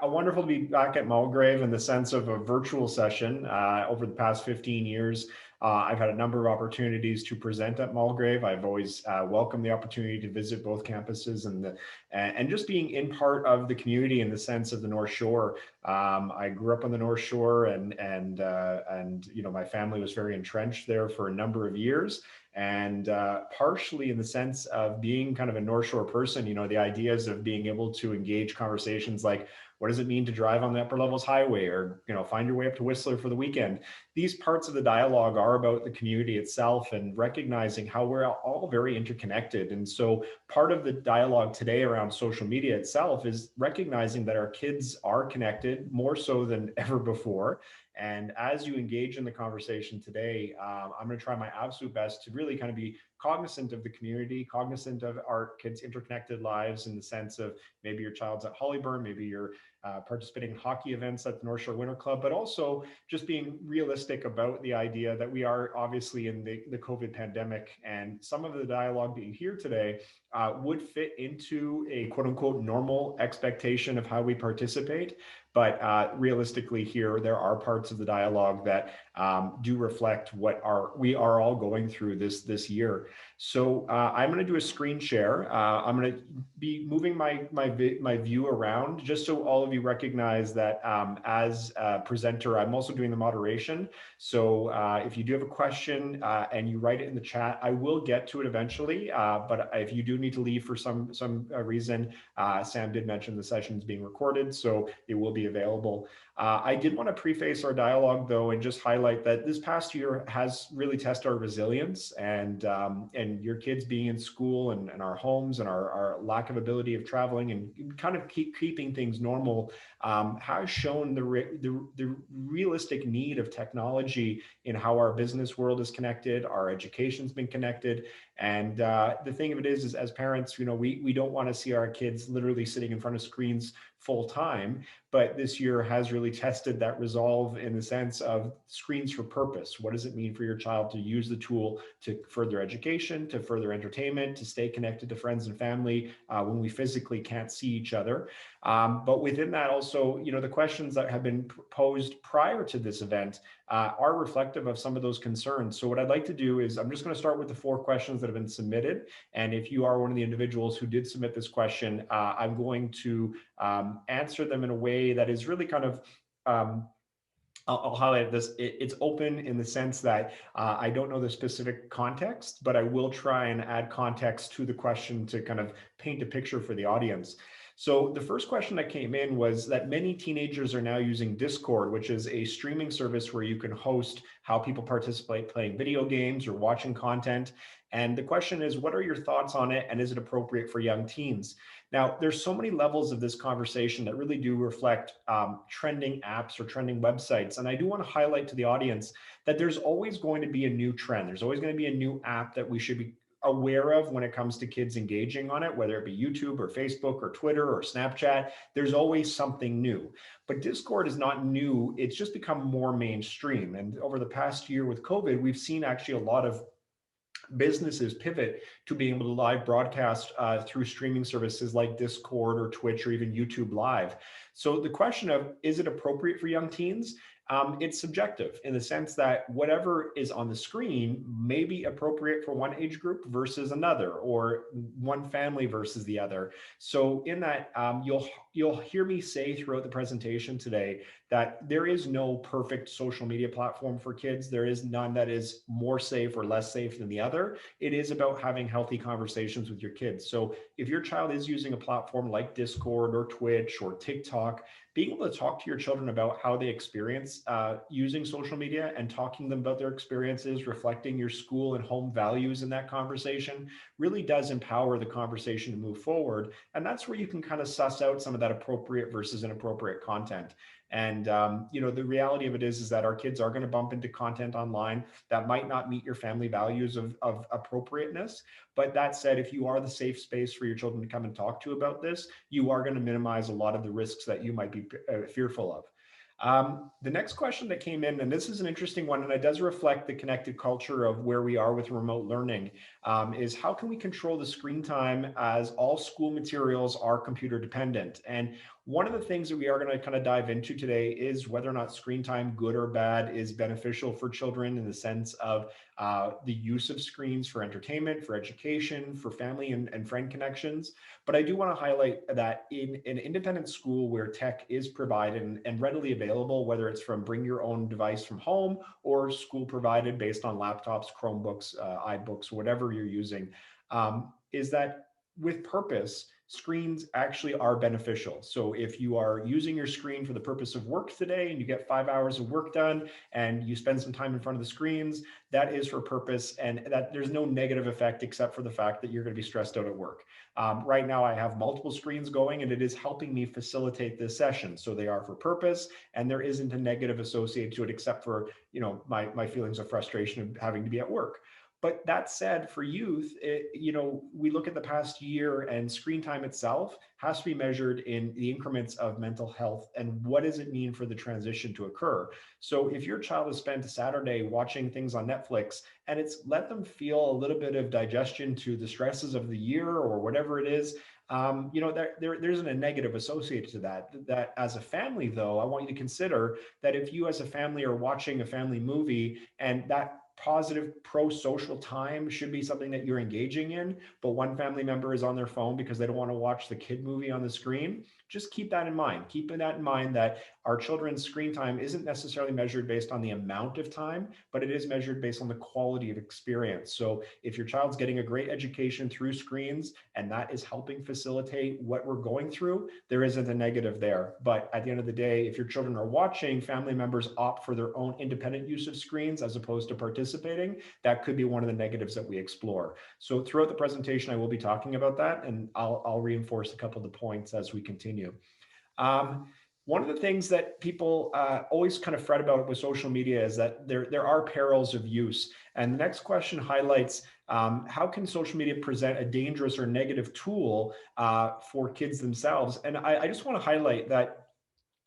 Wonderful to be back at Mulgrave in the sense of a virtual session. Over the past 15 years, I've had a number of opportunities to present at Mulgrave. I've always welcomed the opportunity to visit both campuses and just being in part of the community in the sense of the North Shore. I grew up on the North Shore, and my family was very entrenched there for a number of years. And partially in the sense of being kind of a North Shore person, the ideas of being able to engage conversations like, what does it mean to drive on the Upper Levels Highway, or find your way up to Whistler for the weekend? These parts of the dialogue are about the community itself and recognizing how we're all very interconnected. And so part of the dialogue today around social media itself is recognizing that our kids are connected more so than ever before. And as you engage in the conversation today, I'm going to try my absolute best to really kind of be cognizant of the community, cognizant of our kids' interconnected lives in the sense of maybe your child's at Hollyburn, maybe you're participating in hockey events at the North Shore Winter Club, but also just being realistic about the idea that we are obviously in the COVID pandemic, and some of the dialogue being here today would fit into a quote unquote normal expectation of how we participate. But realistically here, there are parts of the dialogue that do reflect what we are all going through this year. So I'm going to do a screen share. I'm going to be moving my view around just so all of you recognize that as a presenter, I'm also doing the moderation. So if you do have a question and you write it in the chat, I will get to it eventually. But if you do need to leave for some reason, Sam did mention the session is being recorded, so it will be available. I did want to preface our dialogue though and just highlight that this past year has really tested our resilience, and your kids being in school and our homes and our lack of ability of traveling and kind of keeping things normal has shown the realistic need of technology in how our business world is connected, our education's been connected. And the thing of it is as parents, we don't want to see our kids literally sitting in front of screens full time, but this year has really tested that resolve in the sense of screens for purpose. What does it mean for your child to use the tool to further education, to further entertainment, to stay connected to friends and family when we physically can't see each other? But within that also, the questions that have been posed prior to this event are reflective of some of those concerns. So what I'd like to do is I'm just going to start with the 4 questions that have been submitted. And if you are one of the individuals who did submit this question, I'm going to answer them in a way that is really kind of I'll highlight this. It's open in the sense that I don't know the specific context, but I will try and add context to the question to kind of paint a picture for the audience. So the first question that came in was that many teenagers are now using Discord, which is a streaming service where you can host how people participate playing video games or watching content. And the question is, what are your thoughts on it? And is it appropriate for young teens? Now, there's so many levels of this conversation that really do reflect trending apps or trending websites. And I do want to highlight to the audience that there's always going to be a new trend. There's always going to be a new app that we should be aware of when it comes to kids engaging on it, whether it be YouTube or Facebook or Twitter or Snapchat. There's always something new. But Discord is not new. It's just become more mainstream. And over the past year with COVID, we've seen actually a lot of businesses pivot to being able to live broadcast through streaming services like Discord or Twitch or even YouTube Live. So the question of, is it appropriate for young teens? It's subjective in the sense that whatever is on the screen may be appropriate for one age group versus another, or one family versus the other. So in that, you'll hear me say throughout the presentation today that there is no perfect social media platform for kids. There is none that is more safe or less safe than the other. It is about having healthy conversations with your kids. So if your child is using a platform like Discord or Twitch or TikTok, being able to talk to your children about how they experience using social media and talking to them about their experiences, reflecting your school and home values in that conversation really does empower the conversation to move forward. And that's where you can kind of suss out some of that appropriate versus inappropriate content. And the reality of it is that our kids are going to bump into content online that might not meet your family values of appropriateness. But that said, if you are the safe space for your children to come and talk to about this, you are going to minimize a lot of the risks that you might be fearful of. The next question that came in, and this is an interesting one, and it does reflect the connected culture of where we are with remote learning, is how can we control the screen time as all school materials are computer dependent? And One of the things that we are going to kind of dive into today is whether or not screen time, good or bad, is beneficial for children in the sense of the use of screens for entertainment, for education, for family and friend connections. But I do want to highlight that in an independent school where tech is provided and readily available, whether it's from bring your own device from home or school provided based on laptops, Chromebooks, iBooks, whatever you're using, is that with purpose, screens actually are beneficial. So if you are using your screen for the purpose of work today and you get 5 hours of work done and you spend some time in front of the screens, that is for purpose, and that there's no negative effect except for the fact that you're going to be stressed out at work. Right now I have multiple screens going and it is helping me facilitate this session. So they are for purpose and there isn't a negative associated to it except for, my feelings of frustration of having to be at work. But that said, for youth, we look at the past year and screen time itself has to be measured in the increments of mental health and what does it mean for the transition to occur. So if your child has spent a Saturday watching things on Netflix and it's let them feel a little bit of digestion to the stresses of the year or whatever it is, there isn't a negative associated to that. That as a family, though, I want you to consider that if you as a family are watching a family movie and that positive pro-social time should be something that you're engaging in, but one family member is on their phone because they don't want to watch the kid movie on the screen, just keep that in mind. Keeping that in mind that our children's screen time isn't necessarily measured based on the amount of time, but it is measured based on the quality of experience. So if your child's getting a great education through screens and that is helping facilitate what we're going through, there isn't a negative there. But at the end of the day, if your children are watching, family members opt for their own independent use of screens as opposed to participating, that could be one of the negatives that we explore. So throughout the presentation, I will be talking about that, and I'll reinforce a couple of the points as we continue. One of the things that people always kind of fret about with social media is that there are perils of use. And the next question highlights how can social media present a dangerous or negative tool for kids themselves? And I just want to highlight that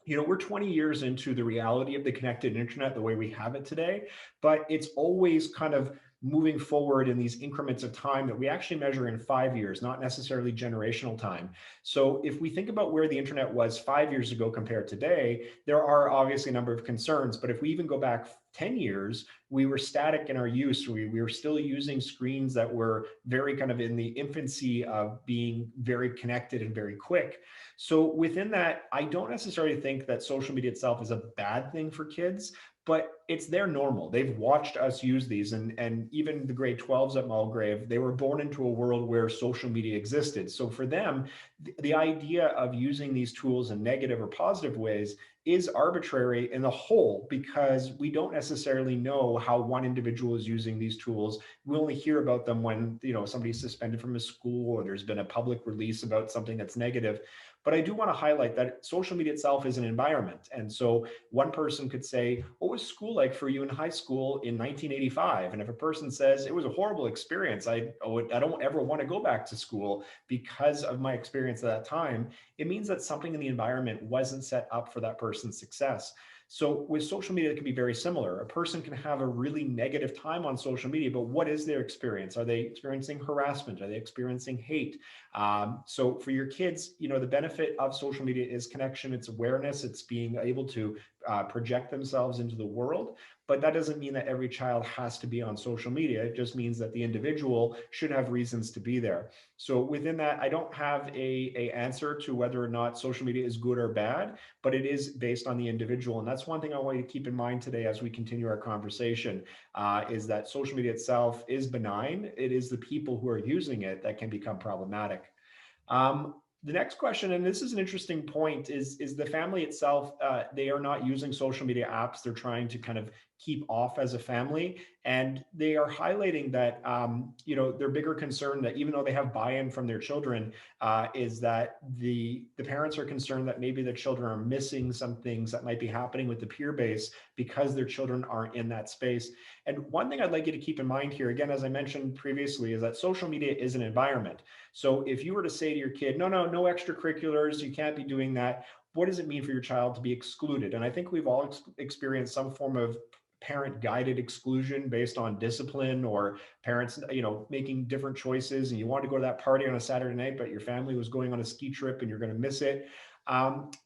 we're 20 years into the reality of the connected internet the way we have it today, but it's always kind of moving forward in these increments of time that we actually measure in 5 years, not necessarily generational time. So if we think about where the internet was 5 years ago compared to today, there are obviously a number of concerns, but if we even go back 10 years, we were static in our use. We were still using screens that were very kind of in the infancy of being very connected and very quick. So within that, I don't necessarily think that social media itself is a bad thing for kids, but it's their normal. They've watched us use these, and even the grade 12s at Mulgrave, they were born into a world where social media existed. So for them, the idea of using these tools in negative or positive ways is arbitrary in the whole, because we don't necessarily know how one individual is using these tools. We only hear about them when somebody's suspended from a school or there's been a public release about something that's negative. But I do want to highlight that social media itself is an environment. And so one person could say, what was school like for you in high school in 1985? And if a person says, it was a horrible experience, I don't ever want to go back to school because of my experience at that time, it means that something in the environment wasn't set up for that person's success. So with social media, it can be very similar. A person can have a really negative time on social media, but what is their experience? Are they experiencing harassment? Are they experiencing hate? So for your kids, the benefit of social media is connection, it's awareness, it's being able to project themselves into the world. But that doesn't mean that every child has to be on social media. It just means that the individual should have reasons to be there. So within that, I don't have a answer to whether or not social media is good or bad, but it is based on the individual. And that's one thing I want you to keep in mind today as we continue our conversation, is that social media itself is benign. It is the people who are using it that can become problematic. The next question, and this is an interesting point, is the family itself, they are not using social media apps. They're trying to kind of keep off as a family. And they are highlighting that, their bigger concern that even though they have buy-in from their children, is that the parents are concerned that maybe the children are missing some things that might be happening with the peer base because their children aren't in that space. And one thing I'd like you to keep in mind here, again, as I mentioned previously, is that social media is an environment. So if you were to say to your kid, no extracurriculars, you can't be doing that, what does it mean for your child to be excluded? And I think we've all experienced some form of parent guided exclusion based on discipline, or parents, making different choices, and you want to go to that party on a Saturday night, but your family was going on a ski trip and you're going to miss it.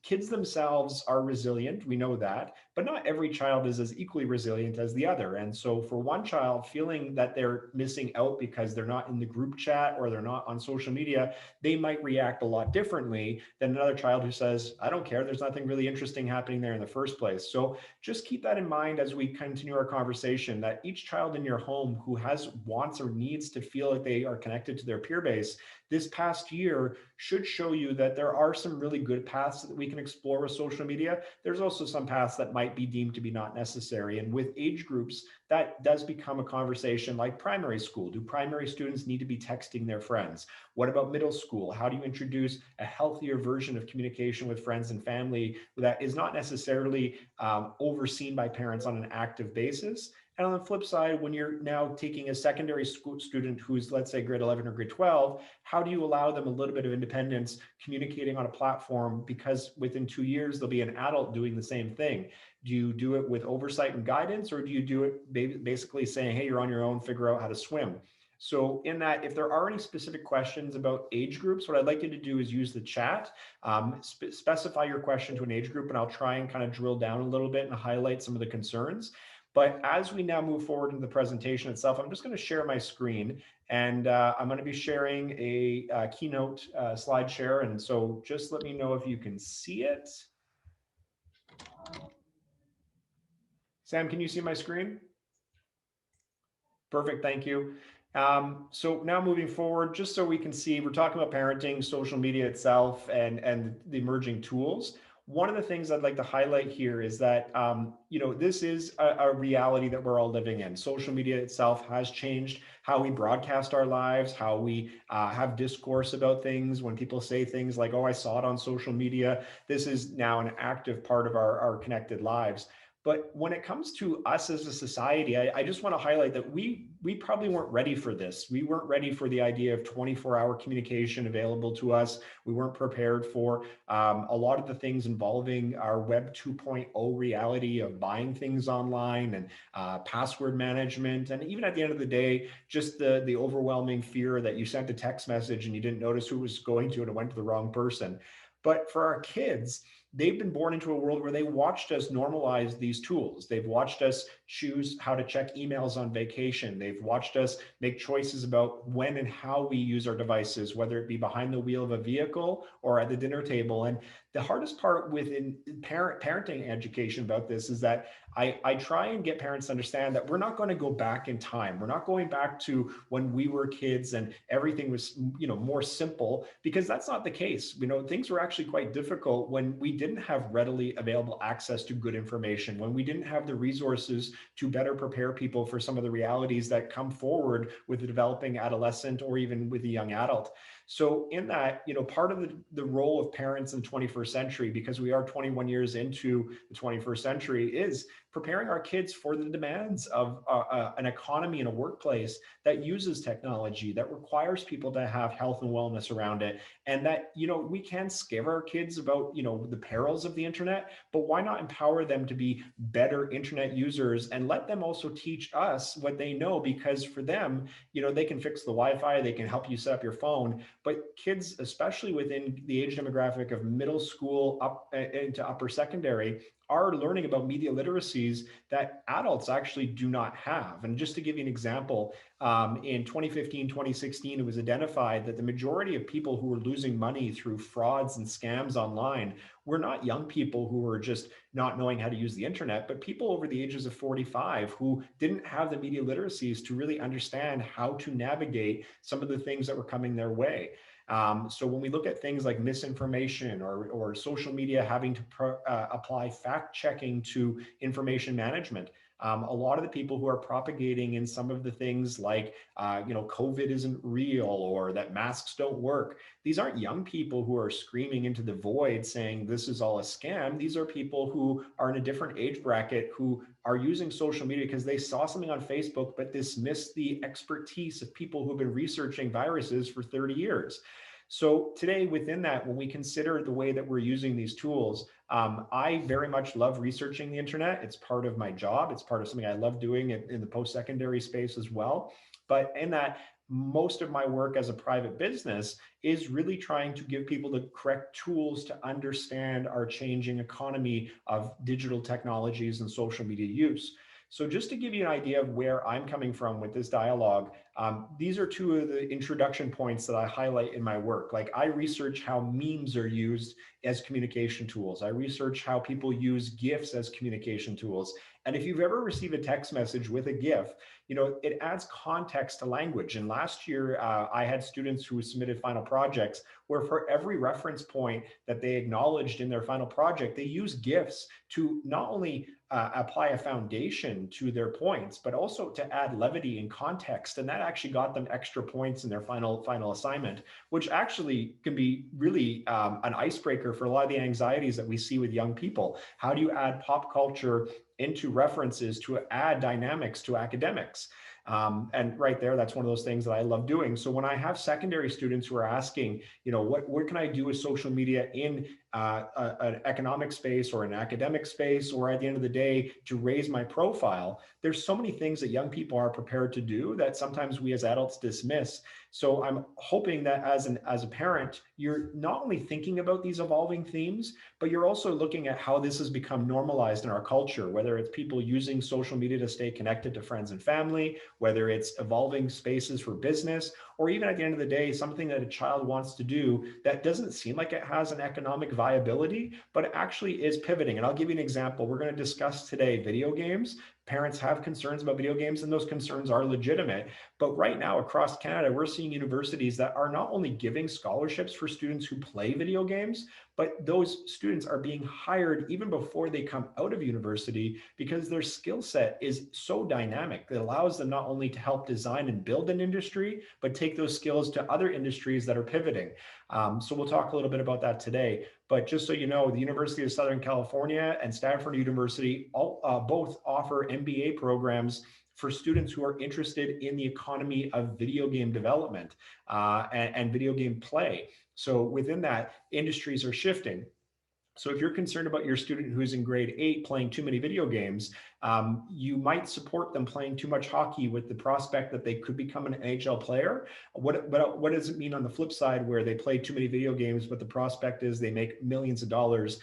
Kids themselves are resilient, we know that, but not every child is as equally resilient as the other. And so for one child feeling that they're missing out because they're not in the group chat or they're not on social media, they might react a lot differently than another child who says, I don't care, there's nothing really interesting happening there in the first place. So just keep that in mind as we continue our conversation, that each child in your home who has wants or needs to feel like they are connected to their peer base, this past year should show you that there are some really good paths that we can explore with social media. There's also some paths that might be deemed to be not necessary. And with age groups, that does become a conversation like primary school. Do primary students need to be texting their friends? What about middle school? How do you introduce a healthier version of communication with friends and family that is not necessarily overseen by parents on an active basis? And on the flip side, when you're now taking a secondary school student who's, let's say, grade 11 or grade 12, how do you allow them a little bit of independence communicating on a platform? Because within 2 years, there'll be an adult doing the same thing. Do you do it with oversight and guidance, or do you do it basically saying, hey, you're on your own, figure out how to swim? So in that, if there are any specific questions about age groups, what I'd like you to do is use the chat, specify your question to an age group, and I'll try and kind of drill down a little bit and highlight some of the concerns. But as we now move forward in the presentation itself, I'm just going to share my screen, and I'm going to be sharing a keynote slide share. And so just let me know if you can see it. Sam, can you see my screen? Perfect, thank you. So now moving forward, just so we can see, we're talking about parenting, social media itself, and the emerging tools. One of the things I'd like to highlight here is that, this is a reality that we're all living in. Social media itself has changed how we broadcast our lives, how we have discourse about things. When people say things like, oh, I saw it on social media, this is now an active part of our connected lives. But when it comes to us as a society, I just want to highlight that we probably weren't ready for this. We weren't ready for the idea of 24-hour communication available to us. We weren't prepared for a lot of the things involving our Web 2.0 reality of buying things online and password management. And even at the end of the day, just the overwhelming fear that you sent a text message and you didn't notice who was going to and it went to the wrong person. But for our kids, they've been born into a world where they watched us normalize these tools. They've watched us choose how to check emails on vacation. They've watched us make choices about when and how we use our devices, whether it be behind the wheel of a vehicle or at the dinner table. And the hardest part within parenting education about this is that I try and get parents to understand that we're not going to go back in time. We're not going back to when we were kids and everything was, more simple, because that's not the case. Things were actually quite difficult when we didn't have readily available access to good information, when we didn't have the resources to better prepare people for some of the realities that come forward with the developing adolescent or even with a young adult. So in that, part of the role of parents in the 21st century, because we are 21 years into the 21st century, is preparing our kids for the demands of an economy and a workplace that uses technology, that requires people to have health and wellness around it. And that, we can scare our kids about, the perils of the internet, but why not empower them to be better internet users and let them also teach us what they know? Because for them, they can fix the Wi-Fi, they can help you set up your phone, but kids, especially within the age demographic of middle school up into upper secondary, are learning about media literacies that adults actually do not have. And just to give you an example, in 2015, 2016, it was identified that the majority of people who were losing money through frauds and scams online were not young people who were just not knowing how to use the internet, but people over the ages of 45 who didn't have the media literacies to really understand how to navigate some of the things that were coming their way. So when we look at things like misinformation or social media having to apply fact checking to information management, a lot of the people who are propagating in some of the things like, COVID isn't real or that masks don't work, these aren't young people who are screaming into the void saying this is all a scam. These are people who are in a different age bracket who are using social media because they saw something on Facebook but dismissed the expertise of people who have been researching viruses for 30 years. So today within that, when we consider the way that we're using these tools, I very much love researching the internet. It's part of my job. It's part of something I love doing in the post-secondary space as well. But in that, most of my work as a private business is really trying to give people the correct tools to understand our changing economy of digital technologies and social media use. So just to give you an idea of where I'm coming from with this dialogue, these are two of the introduction points that I highlight in my work. Like, I research how memes are used as communication tools. I research how people use GIFs as communication tools. And if you've ever received a text message with a GIF, it adds context to language. And last year, I had students who submitted final projects where for every reference point that they acknowledged in their final project, they use GIFs to not only apply a foundation to their points, but also to add levity and context. And that actually got them extra points in their final assignment, which actually can be really an icebreaker for a lot of the anxieties that we see with young people. How do you add pop culture into references to add dynamics to academics? And right there, that's one of those things that I love doing. So when I have secondary students who are asking, what can I do with social media in an economic space or an academic space, or at the end of the day, to raise my profile, there's so many things that young people are prepared to do that sometimes we as adults dismiss. So I'm hoping that as a parent, you're not only thinking about these evolving themes, but you're also looking at how this has become normalized in our culture, whether it's people using social media to stay connected to friends and family, whether it's evolving spaces for business, or even at the end of the day, something that a child wants to do that doesn't seem like it has an economic viability, but it actually is pivoting. And I'll give you an example. We're going to discuss today video games. Parents have concerns about video games, and those concerns are legitimate. But right now across Canada, we're seeing universities that are not only giving scholarships for students who play video games, but those students are being hired even before they come out of university because their skill set is so dynamic that allows them not only to help design and build an industry, but take those skills to other industries that are pivoting. So we'll talk a little bit about that today. But just so you know, the University of Southern California and Stanford University both offer MBA programs for students who are interested in the economy of video game development and video game play. So within that, industries are shifting. So if you're concerned about your student who's in grade 8 playing too many video games, you might support them playing too much hockey with the prospect that they could become an NHL player. What does it mean on the flip side, where they play too many video games, but the prospect is they make millions of dollars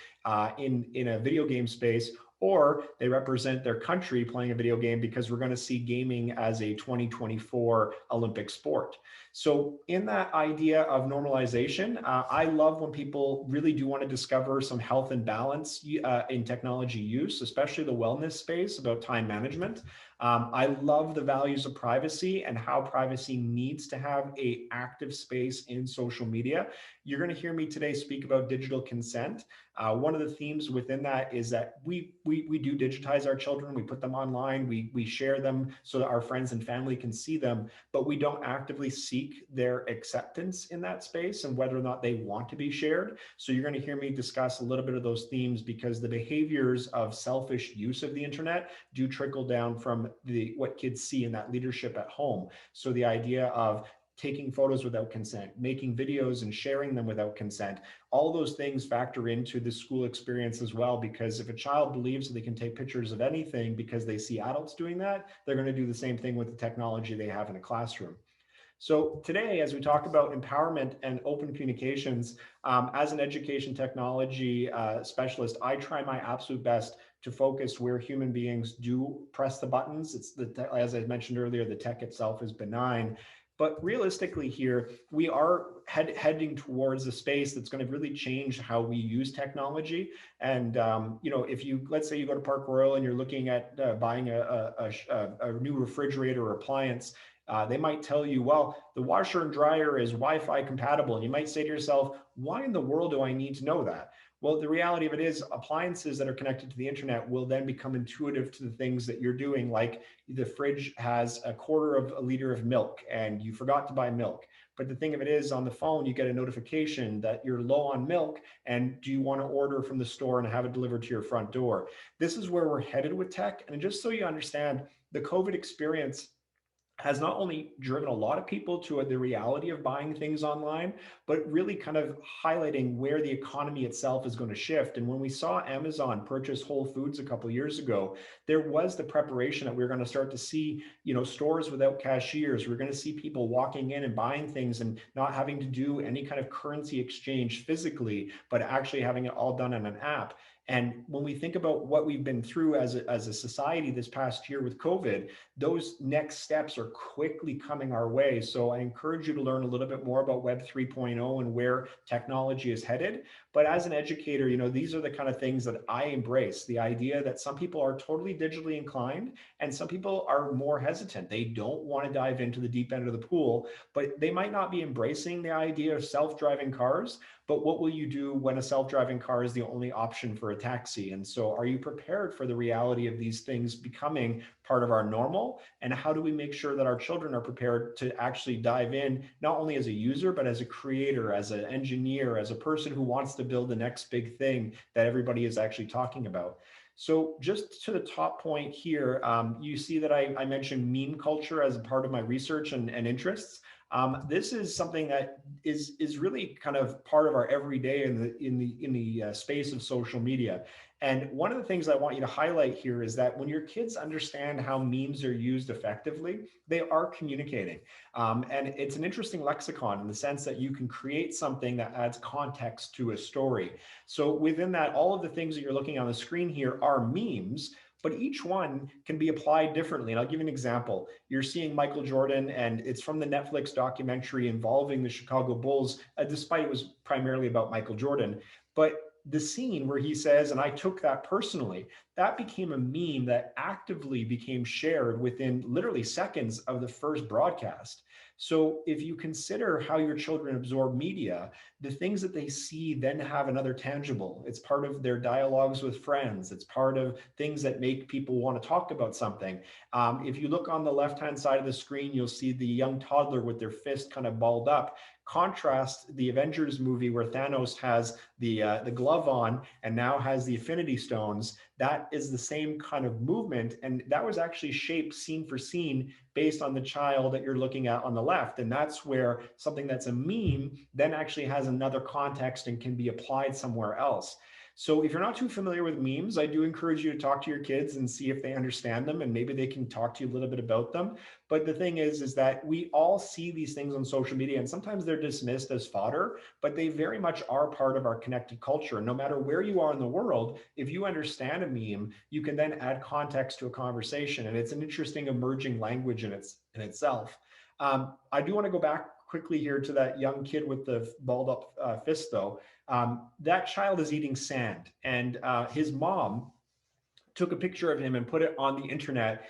in a video game space, or they represent their country playing a video game, because we're going to see gaming as a 2024 Olympic sport. So in that idea of normalization, I love when people really do want to discover some health and balance in technology use, especially the wellness space about time management. I love the values of privacy and how privacy needs to have an active space in social media. You're going to hear me today speak about digital consent. One of the themes within that is that we do digitize our children. We put them online. We share them so that our friends and family can see them, but we don't actively seek their acceptance in that space and whether or not they want to be shared. So you're going to hear me discuss a little bit of those themes, because the behaviors of selfish use of the internet do trickle down from what kids see in that leadership at home. So the idea of taking photos without consent, making videos and sharing them without consent, all those things factor into the school experience as well, because if a child believes that they can take pictures of anything because they see adults doing that, they're going to do the same thing with the technology they have in a classroom. So today, as we talk about empowerment and open communications, as an education technology specialist, I try my absolute best to focus where human beings do press the buttons. As I mentioned earlier, the tech itself is benign. But realistically here, we are heading towards a space that's going to really change how we use technology. And, if let's say you go to Park Royal and you're looking at buying a new refrigerator or appliance, they might tell you, well, the washer and dryer is Wi-Fi compatible. And you might say to yourself, why in the world do I need to know that? Well, the reality of it is appliances that are connected to the internet will then become intuitive to the things that you're doing. Like the fridge has a quarter of a liter of milk and you forgot to buy milk. But the thing of it is, on the phone, you get a notification that you're low on milk, and do you want to order from the store and have it delivered to your front door? This is where we're headed with tech. And just so you understand, the COVID experience has not only driven a lot of people to the reality of buying things online, but really kind of highlighting where the economy itself is going to shift. And when we saw Amazon purchase Whole Foods a couple of years ago, there was the preparation that we are going to start to see, stores without cashiers. We're going to see people walking in and buying things and not having to do any kind of currency exchange physically, but actually having it all done on an app. And when we think about what we've been through as a society this past year with COVID, those next steps are quickly coming our way. So I encourage you to learn a little bit more about Web 3.0 and where technology is headed. But as an educator, these are the kind of things that I embrace. The idea that some people are totally digitally inclined and some people are more hesitant. They don't want to dive into the deep end of the pool, but they might not be embracing the idea of self-driving cars. But what will you do when a self-driving car is the only option for a taxi? And so are you prepared for the reality of these things becoming part of our normal? And how do we make sure that our children are prepared to actually dive in, not only as a user, but as a creator, as an engineer, as a person who wants to build the next big thing that everybody is actually talking about? So just to the top point here, you see that I mentioned meme culture as a part of my research and interests. This is something that is really kind of part of our everyday in the space of social media. And one of the things I want you to highlight here is that when your kids understand how memes are used effectively, they are communicating. And it's an interesting lexicon in the sense that you can create something that adds context to a story. So within that, all of the things that you're looking on the screen here are memes, but each one can be applied differently. And I'll give you an example. You're seeing Michael Jordan, and it's from the Netflix documentary involving the Chicago Bulls, despite it was primarily about Michael Jordan. But the scene where he says, and I took that personally, that became a meme that actively became shared within literally seconds of the first broadcast. So if you consider how your children absorb media, the things that they see then have another tangible. It's part of their dialogues with friends. It's part of things that make people want to talk about something. If you look on the left-hand side of the screen, you'll see the young toddler with their fist kind of balled up. Contrast the Avengers movie where Thanos has the glove on and now has the Infinity Stones. That is the same kind of movement, and that was actually shaped scene for scene based on the child that you're looking at on the left. And that's where something that's a meme then actually has another context and can be applied somewhere else. So if you're not too familiar with memes, I do encourage you to talk to your kids and see if they understand them, and maybe they can talk to you a little bit about them. But the thing is that we all see these things on social media, and sometimes they're dismissed as fodder, but they very much are part of our connected culture. And no matter where you are in the world, if you understand a meme, you can then add context to a conversation. And it's an interesting emerging language in itself. I do want to go back quickly here to that young kid with the balled up fist, though. That child is eating sand, and his mom took a picture of him and put it on the internet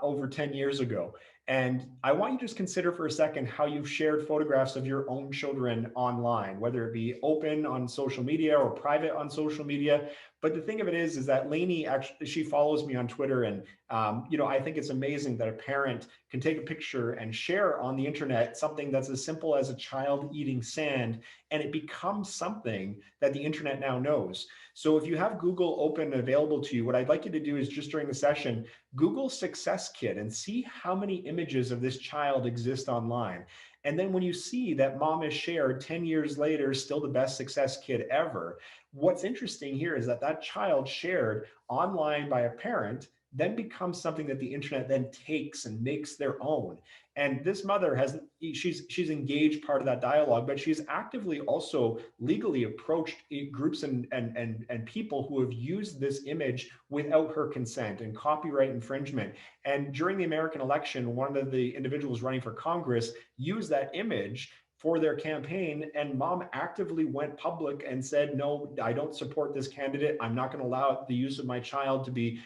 over 10 years ago. And I want you to just consider for a second how you've shared photographs of your own children online, whether it be open on social media or private on social media. But the thing of it is that Lainey actually, she follows me on Twitter, and I think it's amazing that a parent can take a picture and share on the internet something that's as simple as a child eating sand, and it becomes something that the internet now knows. So if you have Google open and available to you, what I'd like you to do is just during the session, Google Success Kit and see how many images of this child exist online. And then when you see that mom has shared 10 years later, still the best success kid ever, what's interesting here is that that child shared online by a parent then becomes something that the internet then takes and makes their own. And this mother she's engaged part of that dialogue, but she's actively also legally approached groups and people who have used this image without her consent and copyright infringement. And during the American election, one of the individuals running for Congress used that image for their campaign, and mom actively went public and said, no, I don't support this candidate. I'm not going to allow the use of my child to be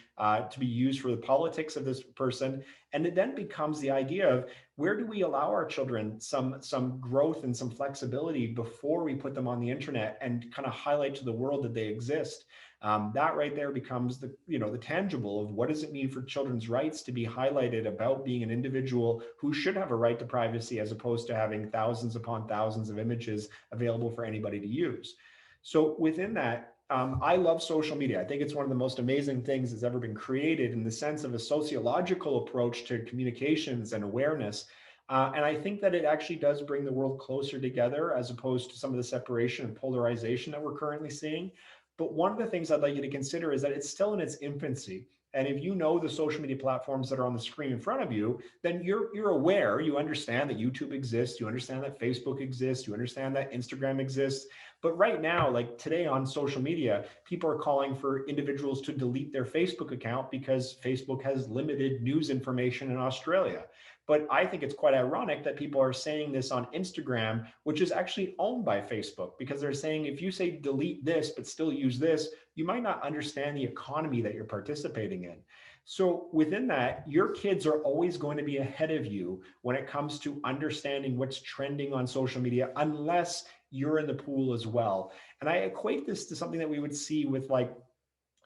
used for the politics of this person. And it then becomes the idea of, where do we allow our children some growth and some flexibility before we put them on the internet and kind of highlight to the world that they exist? That right there becomes the tangible of what does it mean for children's rights to be highlighted about being an individual who should have a right to privacy, as opposed to having thousands upon thousands of images available for anybody to use. So within that, I love social media. I think it's one of the most amazing things that's ever been created in the sense of a sociological approach to communications and awareness. And I think that it actually does bring the world closer together as opposed to some of the separation and polarization that we're currently seeing. But one of the things I'd like you to consider is that it's still in its infancy. And if you know the social media platforms that are on the screen in front of you, then you're aware, you understand that YouTube exists, you understand that Facebook exists, you understand that Instagram exists. But right now, like today on social media, people are calling for individuals to delete their Facebook account because Facebook has limited news information in Australia. But I think it's quite ironic that people are saying this on Instagram, which is actually owned by Facebook, because they're saying if you say delete this, but still use this, you might not understand the economy that you're participating in. So within that, your kids are always going to be ahead of you when it comes to understanding what's trending on social media, unless you're in the pool as well. And I equate this to something that we would see with like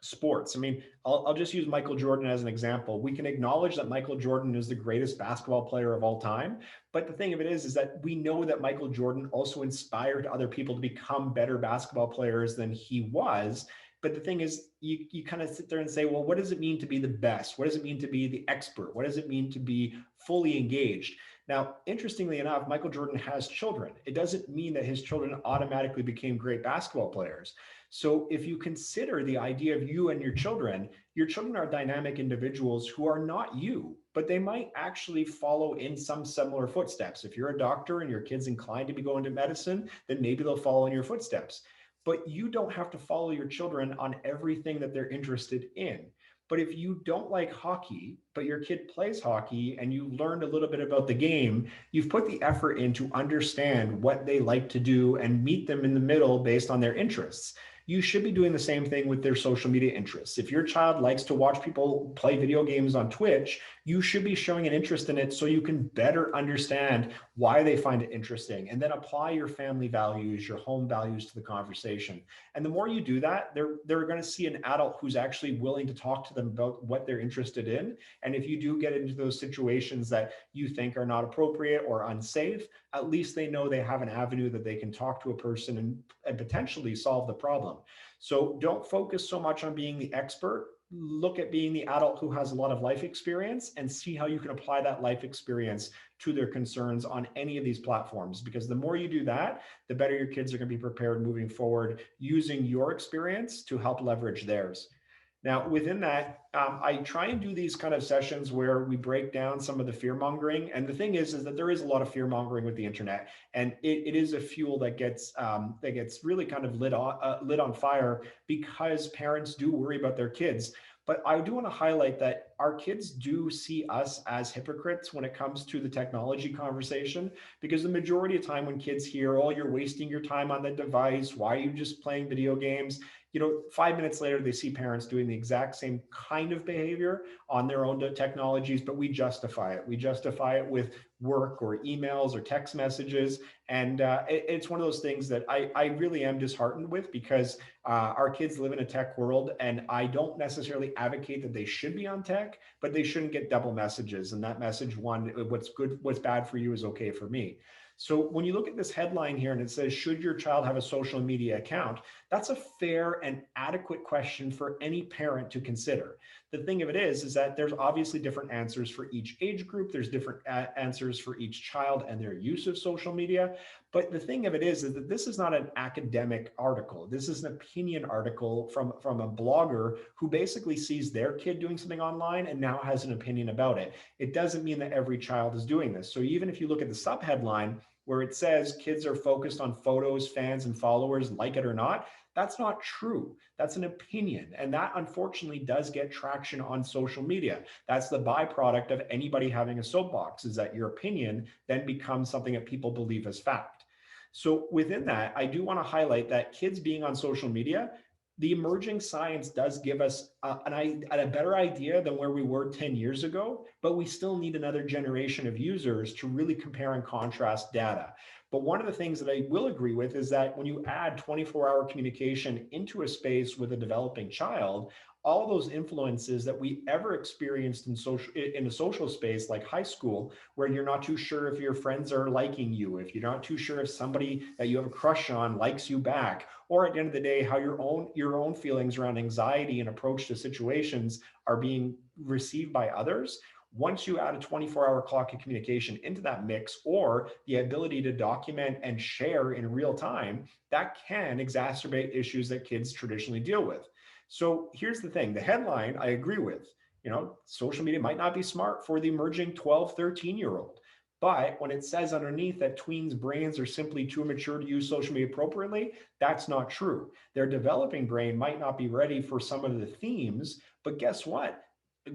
sports. I mean, I'll just use Michael Jordan as an example. We can acknowledge that Michael Jordan is the greatest basketball player of all time. But the thing of it is that we know that Michael Jordan also inspired other people to become better basketball players than he was. But the thing is, you kind of sit there and say, well, what does it mean to be the best? What does it mean to be the expert? What does it mean to be fully engaged? Now, interestingly enough, Michael Jordan has children. It doesn't mean that his children automatically became great basketball players. So if you consider the idea of you and your children are dynamic individuals who are not you, but they might actually follow in some similar footsteps. If you're a doctor and your kid's inclined to be going to medicine, then maybe they'll follow in your footsteps. But you don't have to follow your children on everything that they're interested in. But if you don't like hockey, but your kid plays hockey and you learned a little bit about the game, you've put the effort in to understand what they like to do and meet them in the middle based on their interests. You should be doing the same thing with their social media interests. If your child likes to watch people play video games on Twitch, you should be showing an interest in it so you can better understand why they find it interesting, and then apply your family values, your home values to the conversation. And the more you do that, they're going to see an adult who's actually willing to talk to them about what they're interested in. And if you do get into those situations that you think are not appropriate or unsafe, at least they know they have an avenue that they can talk to a person and potentially solve the problem. So don't focus so much on being the expert. Look at being the adult who has a lot of life experience and see how you can apply that life experience to their concerns on any of these platforms. Because the more you do that, the better your kids are going to be prepared moving forward using your experience to help leverage theirs. Now, within that, I try and do these kind of sessions where we break down some of the fear mongering. And the thing is that there is a lot of fear mongering with the internet, and it is a fuel that gets really kind of lit on fire because parents do worry about their kids. But I do want to highlight that our kids do see us as hypocrites when it comes to the technology conversation, because the majority of time when kids hear, oh, you're wasting your time on the device, why are you just playing video games? 5 minutes later, they see parents doing the exact same kind of behavior on their own technologies, but we justify it. We justify it with work or emails or text messages. And it's one of those things that I really am disheartened with, because our kids live in a tech world, and I don't necessarily advocate that they should be on tech, but they shouldn't get double messages. And that message, one, what's bad for you is okay for me. So when you look at this headline here and it says, should your child have a social media account? That's a fair and adequate question for any parent to consider. The thing of it is that there's obviously different answers for each age group. There's different answers for each child and their use of social media. But the thing of it is that this is not an academic article. This is an opinion article from a blogger who basically sees their kid doing something online and now has an opinion about it. It doesn't mean that every child is doing this. So even if you look at the subheadline where it says kids are focused on photos, fans, and followers, like it or not, that's not true. That's an opinion. And that unfortunately does get traction on social media. That's the byproduct of anybody having a soapbox, is that your opinion then becomes something that people believe as fact. So within that, I do want to highlight that kids being on social media, the emerging science does give us a better idea than where we were 10 years ago, but we still need another generation of users to really compare and contrast data. But one of the things that I will agree with is that when you add 24-hour communication into a space with a developing child, all those influences that we ever experienced in a social space like high school, where you're not too sure if your friends are liking you, if you're not too sure if somebody that you have a crush on likes you back, or at the end of the day, how your own feelings around anxiety and approach to situations are being received by others. Once you add a 24-hour clock of communication into that mix, or the ability to document and share in real time, that can exacerbate issues that kids traditionally deal with. So here's the thing, the headline I agree with. Social media might not be smart for the emerging 12, 13-year-old. But when it says underneath that tweens' brains are simply too immature to use social media appropriately, that's not true. Their developing brain might not be ready for some of the themes, but guess what?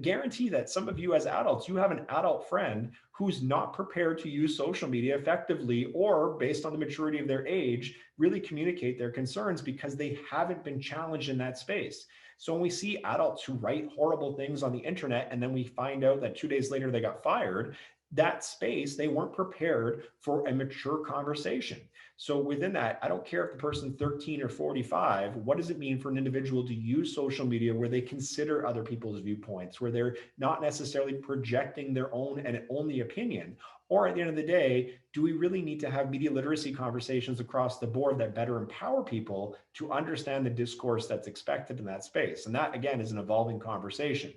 Guarantee that some of you as adults, you have an adult friend who's not prepared to use social media effectively, or based on the maturity of their age, really communicate their concerns because they haven't been challenged in that space. So when we see adults who write horrible things on the internet and then we find out that 2 days later they got fired, that space, they weren't prepared for a mature conversation. So within that, I don't care if the person's 13 or 45, what does it mean for an individual to use social media where they consider other people's viewpoints, where they're not necessarily projecting their own and only opinion? Or at the end of the day, do we really need to have media literacy conversations across the board that better empower people to understand the discourse that's expected in that space? And that, again, is an evolving conversation.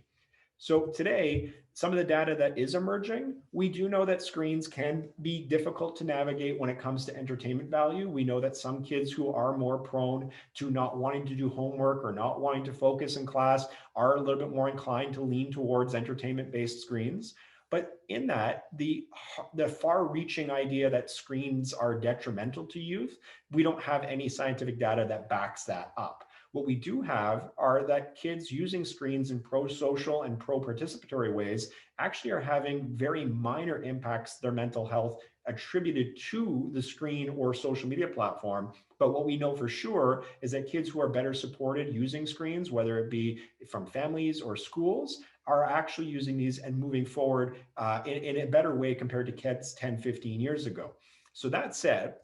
So today, some of the data that is emerging, we do know that screens can be difficult to navigate when it comes to entertainment value. We know that some kids who are more prone to not wanting to do homework or not wanting to focus in class are a little bit more inclined to lean towards entertainment-based screens. But in that, the far-reaching idea that screens are detrimental to youth, we don't have any scientific data that backs that up. What we do have are that kids using screens in pro-social and pro-participatory ways actually are having very minor impacts to their mental health attributed to the screen or social media platform. But what we know for sure is that kids who are better supported using screens, whether it be from families or schools, are actually using these and moving forward in a better way compared to kids 10, 15 years ago. So that said,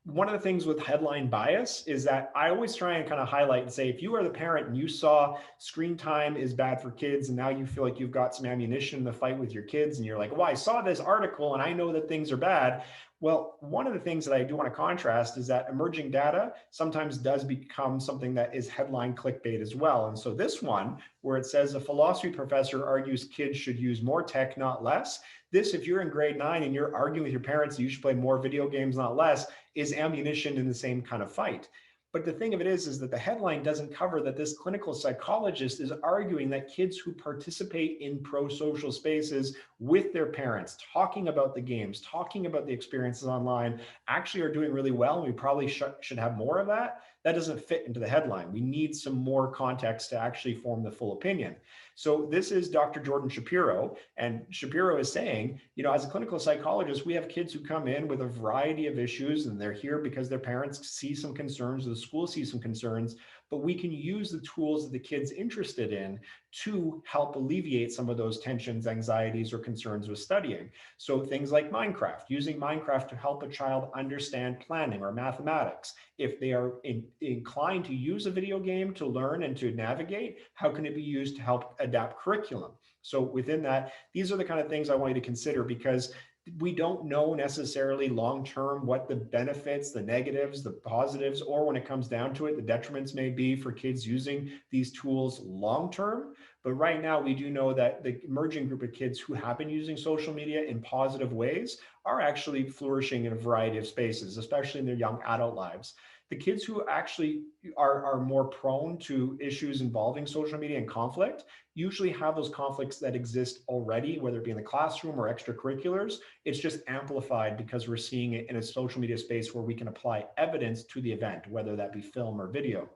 one of the things with headline bias is that I always try and kind of highlight and say, if you are the parent and you saw screen time is bad for kids, and now you feel like you've got some ammunition in the fight with your kids, and you're like, well, I saw this article and I know that things are bad. Well, one of the things that I do want to contrast is that emerging data sometimes does become something that is headline clickbait as well. And so this one, where it says a philosophy professor argues kids should use more tech, not less. This, if you're in grade 9 and you're arguing with your parents that you should play more video games, not less, is ammunition in the same kind of fight. But the thing of it is that the headline doesn't cover that this clinical psychologist is arguing that kids who participate in pro-social spaces with their parents, talking about the games, talking about the experiences online, actually are doing really well. And we probably should have more of that. That doesn't fit into the headline. We need some more context to actually form the full opinion. So this is Dr. Jordan Shapiro, and Shapiro is saying, as a clinical psychologist, we have kids who come in with a variety of issues, and they're here because their parents see some concerns, or the school sees some concerns, but we can use the tools that the kid's interested in to help alleviate some of those tensions, anxieties, or concerns with studying. So things like Minecraft, using Minecraft to help a child understand planning or mathematics. If they are inclined to use a video game to learn and to navigate, how can it be used to help adapt curriculum? So within that, these are the kind of things I want you to consider, because we don't know necessarily long-term what the benefits, the negatives, the positives, or when it comes down to it, the detriments may be for kids using these tools long-term. But right now, we do know that the emerging group of kids who have been using social media in positive ways are actually flourishing in a variety of spaces, especially in their young adult lives. The kids who actually are more prone to issues involving social media and conflict usually have those conflicts that exist already, whether it be in the classroom or extracurriculars. It's just amplified because we're seeing it in a social media space where we can apply evidence to the event, whether that be film or video.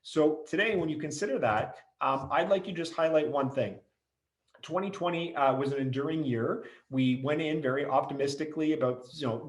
So today, when you consider that, I'd like you to just highlight one thing. 2020 was an enduring year. We went in very optimistically about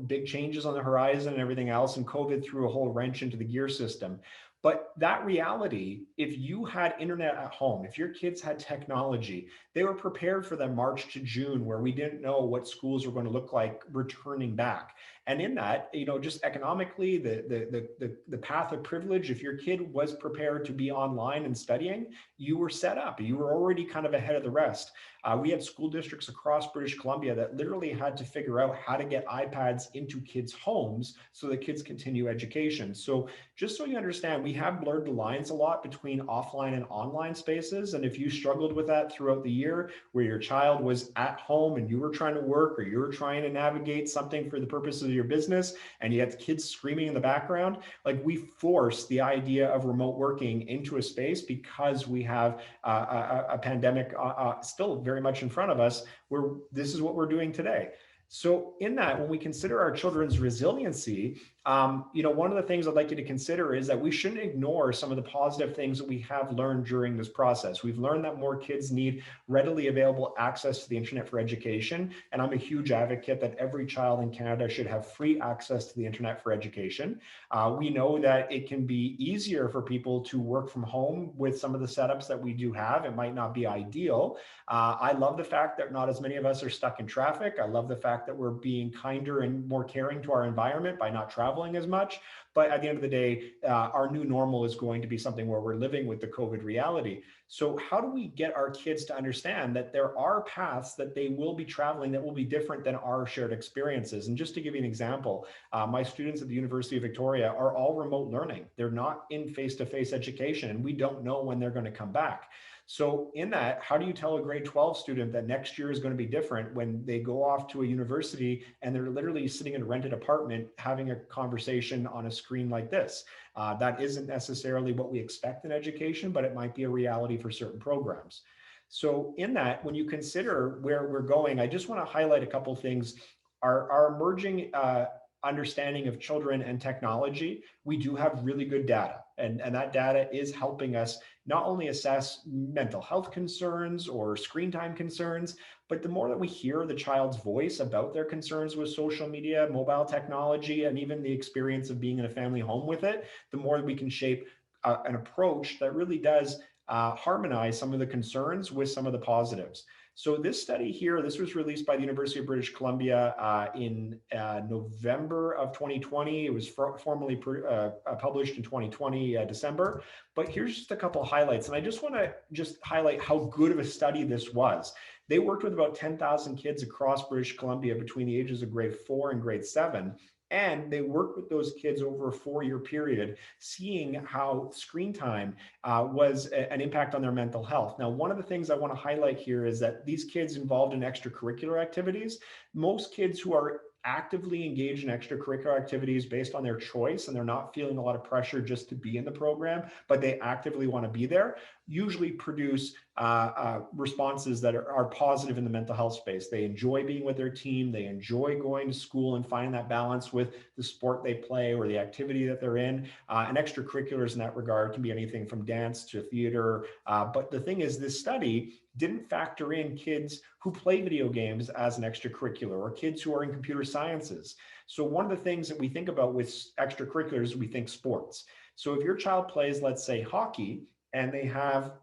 big changes on the horizon and everything else, and COVID threw a whole wrench into the gear system. But that reality, if you had internet at home, if your kids had technology, they were prepared for the March to June where we didn't know what schools were going to look like returning back. And in that, just economically, the path of privilege, if your kid was prepared to be online and studying, you were set up. You were already kind of ahead of the rest. We had school districts across British Columbia that literally had to figure out how to get iPads into kids' homes so that kids continue education. So just so you understand, we have blurred the lines a lot between offline and online spaces. And if you struggled with that throughout the year, where your child was at home and you were trying to work, or you were trying to navigate something for the purposes of your business, and you had kids screaming in the background, like, we force the idea of remote working into a space because we have a pandemic still very much in front of us, where this is what we're doing today. So in that, when we consider our children's resiliency, one of the things I'd like you to consider is that we shouldn't ignore some of the positive things that we have learned during this process. We've learned that more kids need readily available access to the internet for education. And I'm a huge advocate that every child in Canada should have free access to the internet for education. We know that it can be easier for people to work from home with some of the setups that we do have. It might not be ideal. I love the fact that not as many of us are stuck in traffic. I love the fact that we're being kinder and more caring to our environment by not traveling as much. But at the end of the day, our new normal is going to be something where we're living with the COVID reality. So how do we get our kids to understand that there are paths that they will be traveling that will be different than our shared experiences? And just to give you an example, my students at the University of Victoria are all remote learning. They're not in face-to-face education, and we don't know when they're going to come back. So in that, how do you tell a grade 12 student that next year is going to be different when they go off to a university and they're literally sitting in a rented apartment having a conversation on a screen like this? That isn't necessarily what we expect in education, but it might be a reality for certain programs. So in that, when you consider where we're going, I just want to highlight a couple of things. Our emerging understanding of children and technology, we do have really good data. And that data is helping us not only assess mental health concerns or screen time concerns, but the more that we hear the child's voice about their concerns with social media, mobile technology, and even the experience of being in a family home with it, the more that we can shape an approach that really does harmonize some of the concerns with some of the positives. So this study here, this was released by the University of British Columbia in November of 2020. It was formally published in 2020, December. But here's just a couple of highlights. And I just want to highlight how good of a study this was. They worked with about 10,000 kids across British Columbia between the ages of grade 4 and grade 7. And they worked with those kids over a 4-year period, seeing how screen time was an impact on their mental health. Now, one of the things I want to highlight here is that these kids involved in extracurricular activities, most kids who are actively engaged in extracurricular activities based on their choice, and they're not feeling a lot of pressure just to be in the program, but they actively want to be there, usually produce responses that are positive in the mental health space. They enjoy being with their team. They enjoy going to school and finding that balance with the sport they play or the activity that they're in. And extracurriculars in that regard can be anything from dance to theater. But the thing is, this study didn't factor in kids who play video games as an extracurricular or kids who are in computer sciences. So one of the things that we think about with extracurriculars, we think sports. So if your child plays, let's say, hockey, and they have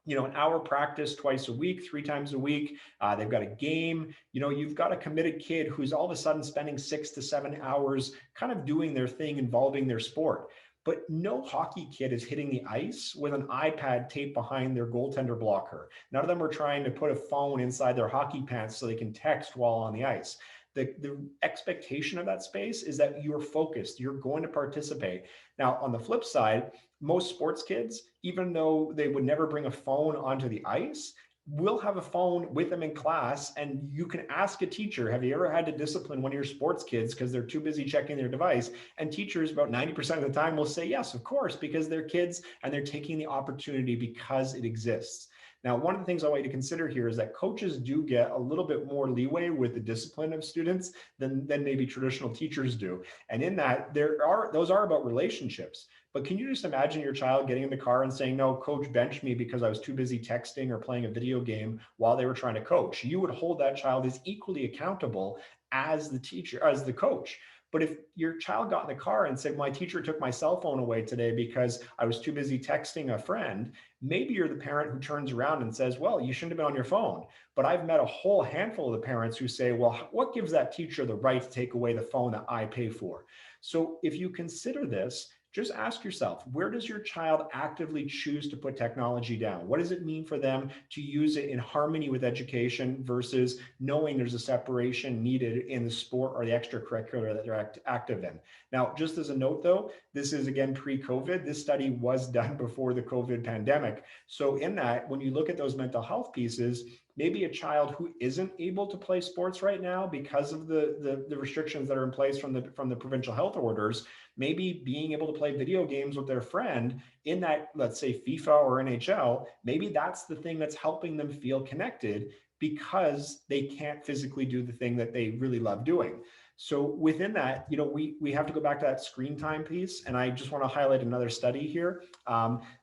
an hour practice twice a week, 3 times a week, they've got a game, you've got a committed kid who's all of a sudden spending 6 to 7 hours kind of doing their thing involving their sport. But no hockey kid is hitting the ice with an iPad taped behind their goaltender blocker. None of them are trying to put a phone inside their hockey pants so they can text while on the ice. The expectation of that space is that you're focused, you're going to participate. Now, on the flip side, most sports kids, even though they would never bring a phone onto the ice, will have a phone with them in class. And you can ask a teacher, have you ever had to discipline one of your sports kids because they're too busy checking their device? And teachers about 90% of the time will say, yes, of course, because they're kids and they're taking the opportunity because it exists. Now, one of the things I want you to consider here is that coaches do get a little bit more leeway with the discipline of students than maybe traditional teachers do. And in that, those are about relationships. But can you just imagine your child getting in the car and saying, no, coach benched me because I was too busy texting or playing a video game while they were trying to coach? You would hold that child as equally accountable as the teacher, as the coach. But if your child got in the car and said, my teacher took my cell phone away today because I was too busy texting a friend, maybe you're the parent who turns around and says, well, you shouldn't have been on your phone. But I've met a whole handful of the parents who say, well, what gives that teacher the right to take away the phone that I pay for? So if you consider this, just ask yourself, where does your child actively choose to put technology down? What does it mean for them to use it in harmony with education versus knowing there's a separation needed in the sport or the extracurricular that they're active in? Now, just as a note though, this is again pre-COVID. This study was done before the COVID pandemic. So in that, when you look at those mental health pieces, maybe a child who isn't able to play sports right now because of the restrictions that are in place from the provincial health orders, maybe being able to play video games with their friend in that, let's say FIFA or NHL, maybe that's the thing that's helping them feel connected because they can't physically do the thing that they really love doing. So within that, we have to go back to that screen time piece. And I just want to highlight another study here.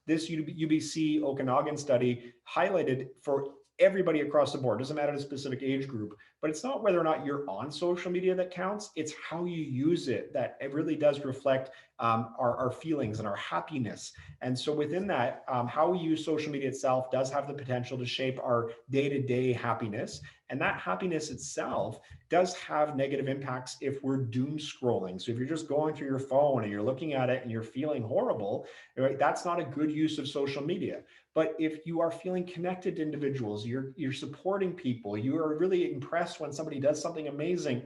This UBC Okanagan study highlighted for everybody across the board, doesn't matter the specific age group, but it's not whether or not you're on social media that counts, it's how you use it that it really does reflect our feelings and our happiness. And so within that, how we use social media itself does have the potential to shape our day-to-day happiness. And that happiness itself does have negative impacts if we're doom scrolling. So if you're just going through your phone and you're looking at it and you're feeling horrible, right, that's not a good use of social media. But if you are feeling connected to individuals, you're supporting people, you are really impressed when somebody does something amazing,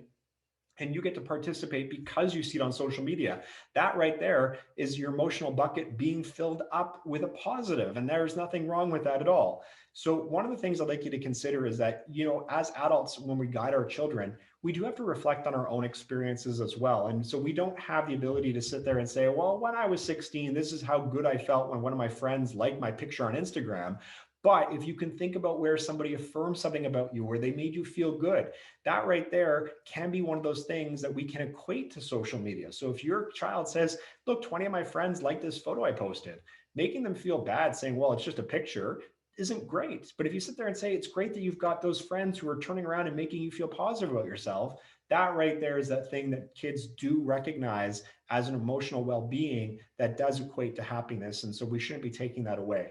and you get to participate because you see it on social media, that right there is your emotional bucket being filled up with a positive, and there's nothing wrong with that at all. So one of the things I'd like you to consider is that, as adults, when we guide our children, we do have to reflect on our own experiences as well. And so we don't have the ability to sit there and say, well, when I was 16, this is how good I felt when one of my friends liked my picture on Instagram. But if you can think about where somebody affirmed something about you, where they made you feel good, that right there can be one of those things that we can equate to social media. So if your child says, look, 20 of my friends like this photo I posted, making them feel bad saying, well, it's just a picture, isn't great. But if you sit there and say, it's great that you've got those friends who are turning around and making you feel positive about yourself, that right there is that thing that kids do recognize as an emotional well-being that does equate to happiness. And so we shouldn't be taking that away.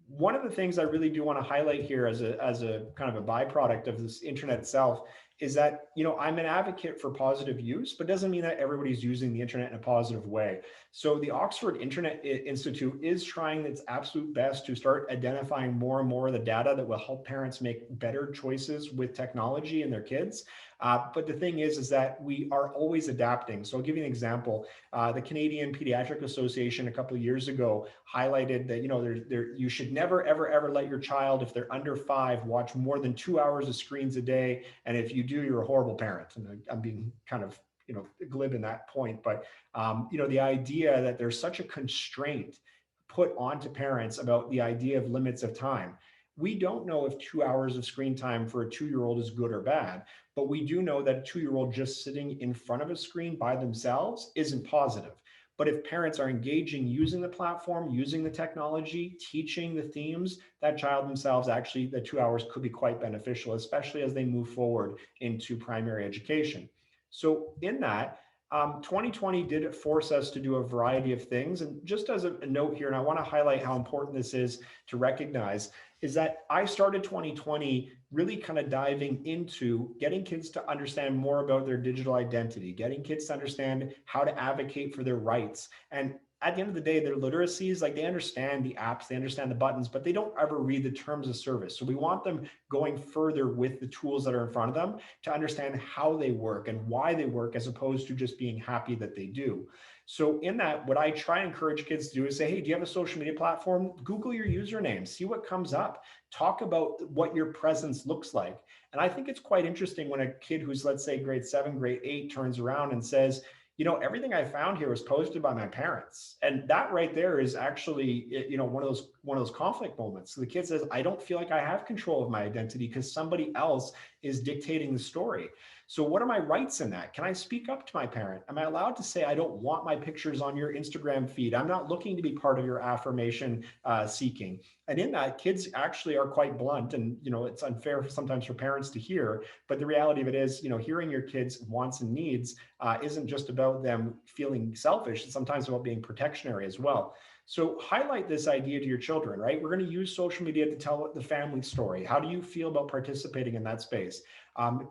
One of the things I really do want to highlight here as a kind of a byproduct of this internet itself is that, I'm an advocate for positive use, but doesn't mean that everybody's using the internet in a positive way. So the Oxford Internet Institute is trying its absolute best to start identifying more and more of the data that will help parents make better choices with technology and their kids. But the thing is that we are always adapting. So I'll give you an example. The Canadian Pediatric Association a couple of years ago highlighted that, you should never, ever, ever let your child, if they're under 5, watch more than 2 hours of screens a day. And if you do, you're a horrible parent. And I'm being kind of, glib in that point. But, the idea that there's such a constraint put onto parents about the idea of limits of time. We don't know if 2 hours of screen time for a 2-year-old is good or bad, but we do know that a 2-year-old just sitting in front of a screen by themselves isn't positive. But if parents are engaging, using the platform, using the technology, teaching the themes, that child themselves, actually, the 2 hours could be quite beneficial, especially as they move forward into primary education. So in that, 2020 did force us to do a variety of things. And just as a note here, and I want to highlight how important this is to recognize, is that I started 2020 really kind of diving into getting kids to understand more about their digital identity, getting kids to understand how to advocate for their rights. And at the end of the day, their literacy is like, they understand the apps, they understand the buttons, but they don't ever read the terms of service. So we want them going further with the tools that are in front of them to understand how they work and why they work, as opposed to just being happy that they do. So in that, what I try and encourage kids to do is say, hey, do you have a social media platform? Google your username, see what comes up, talk about what your presence looks like. And I think it's quite interesting when a kid who's, let's say, grade 7, grade 8 turns around and says, everything I found here was posted by my parents. And that right there is actually, one of those conflict moments. So the kid says, I don't feel like I have control of my identity because somebody else is dictating the story. So what are my rights in that? Can I speak up to my parent? Am I allowed to say, I don't want my pictures on your Instagram feed? I'm not looking to be part of your affirmation seeking. And in that, kids actually are quite blunt, and it's unfair sometimes for parents to hear. But the reality of it is, hearing your kids' wants and needs isn't just about them feeling selfish. It's sometimes about being protectionary as well. So highlight this idea to your children, right? We're going to use social media to tell the family story. How do you feel about participating in that space?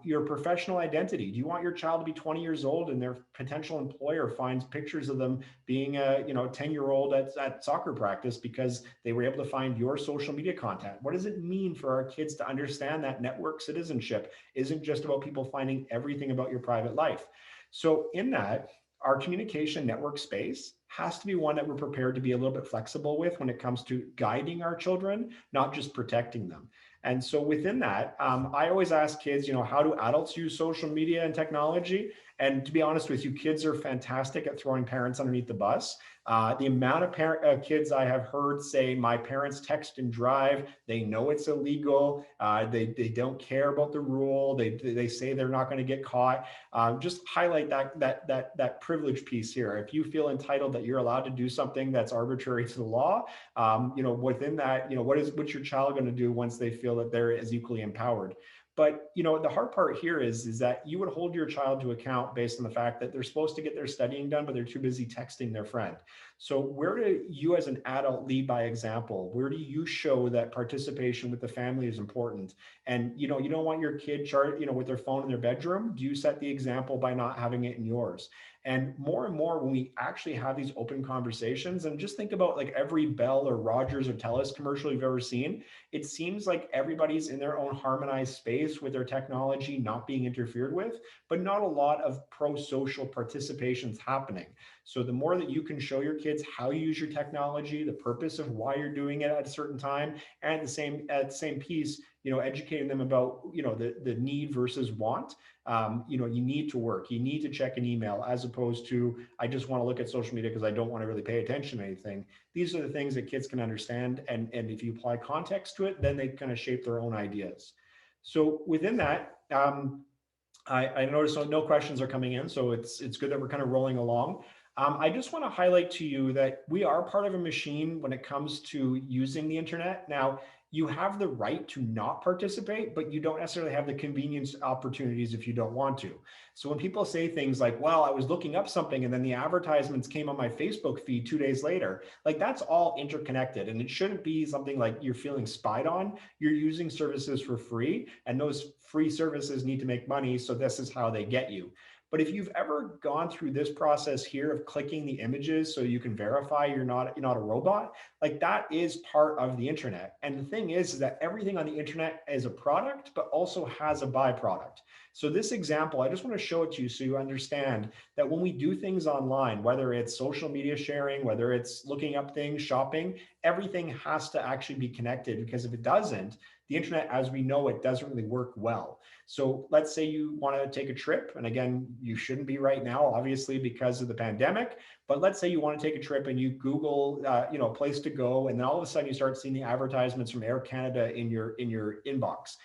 Your professional identity. Do you want your child to be 20 years old and their potential employer finds pictures of them being a 10-year-old at soccer practice because they were able to find your social media content? What does it mean for our kids to understand that network citizenship isn't just about people finding everything about your private life? So in that, our communication network space has to be one that we're prepared to be a little bit flexible with when it comes to guiding our children, not just protecting them. And so within that, I always ask kids, how do adults use social media and technology? And to be honest with you, kids are fantastic at throwing parents underneath the bus. The amount of kids I have heard say, my parents text and drive, they know it's illegal, they don't care about the rule, they say they're not going to get caught. Just highlight that privilege piece here. If you feel entitled that you're allowed to do something that's arbitrary to the law, within that, what's your child going to do once they feel that they're as equally empowered? But the hard part here is that you would hold your child to account based on the fact that they're supposed to get their studying done, but they're too busy texting their friend. So where do you as an adult lead by example? Where do you show that participation with the family is important? And you don't want your kid with their phone in their bedroom. Do you set the example by not having it in yours? And more when we actually have these open conversations, and just think about like every Bell or Rogers or TELUS commercial you've ever seen, it seems like everybody's in their own harmonized space with their technology not being interfered with, but not a lot of pro-social participations happening. So the more that you can show your kids how you use your technology, the purpose of why you're doing it at a certain time, and at the same piece, educating them about, the need versus want. You need to work, you need to check an email, as opposed to, I just want to look at social media because I don't want to really pay attention to anything. These are the things that kids can understand. And if you apply context to it, then they kind of shape their own ideas. So within that, I noticed no questions are coming in, so it's good that we're kind of rolling along. I just want to highlight to you that we are part of a machine when it comes to using the internet. Now, you have the right to not participate, but you don't necessarily have the convenience opportunities if you don't want to. So when people say things like, well, I was looking up something and then the advertisements came on my Facebook feed 2 days later, like that's all interconnected, and it shouldn't be something like you're feeling spied on. You're using services for free, and those free services need to make money. So this is how they get you. But if you've ever gone through this process here of clicking the images so you can verify you're not a robot, like that is part of the internet. And the thing is that everything on the internet is a product, but also has a byproduct. So this example, I just want to show it to you so you understand that when we do things online, whether it's social media sharing, whether it's looking up things, shopping, everything has to actually be connected, because if it doesn't, the internet as we know it doesn't really work well. So let's say you want to take a trip, and again, you shouldn't be right now, obviously, because of the pandemic, but let's say you want to take a trip and you Google, a place to go, and then all of a sudden you start seeing the advertisements from Air Canada in your inbox.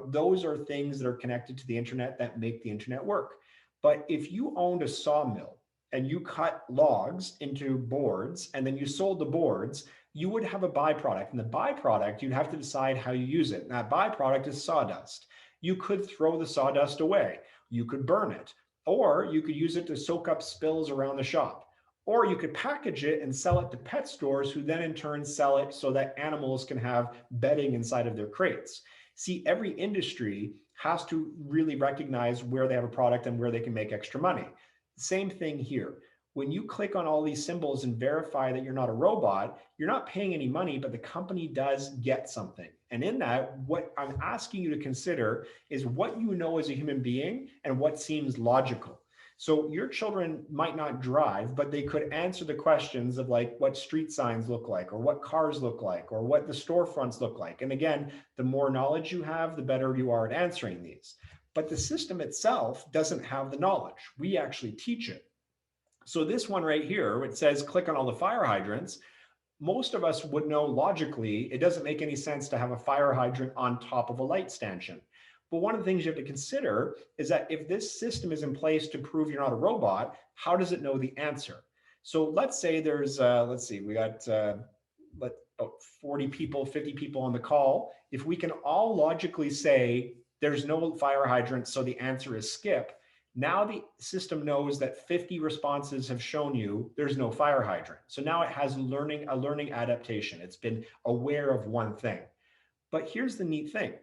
Those are things that are connected to the internet that make the internet work. But if you owned a sawmill and you cut logs into boards and then you sold the boards, you would have a byproduct. And the byproduct, you'd have to decide how you use it. And that byproduct is sawdust. You could throw the sawdust away. You could burn it, or you could use it to soak up spills around the shop, or you could package it and sell it to pet stores, who then in turn sell it so that animals can have bedding inside of their crates. See, every industry has to really recognize where they have a product and where they can make extra money. Same thing here. When you click on all these symbols and verify that you're not a robot, you're not paying any money, but the company does get something. And in that, what I'm asking you to consider is what you know as a human being and what seems logical. So your children might not drive, but they could answer the questions of like what street signs look like, or what cars look like, or what the storefronts look like. And again, the more knowledge you have, the better you are at answering these. But the system itself doesn't have the knowledge. We actually teach it. So this one right here, it says click on all the fire hydrants. Most of us would know logically, it doesn't make any sense to have a fire hydrant on top of a light stanchion. But one of the things you have to consider is that if this system is in place to prove you're not a robot, how does it know the answer? So let's say there's, let's see, we got, about 40 people, 50 people on the call, if we can all logically say there's no fire hydrant, so the answer is skip, now the system knows that 50 responses have shown you there's no fire hydrant. So now it has a learning adaptation. It's been aware of one thing. But here's the neat thing.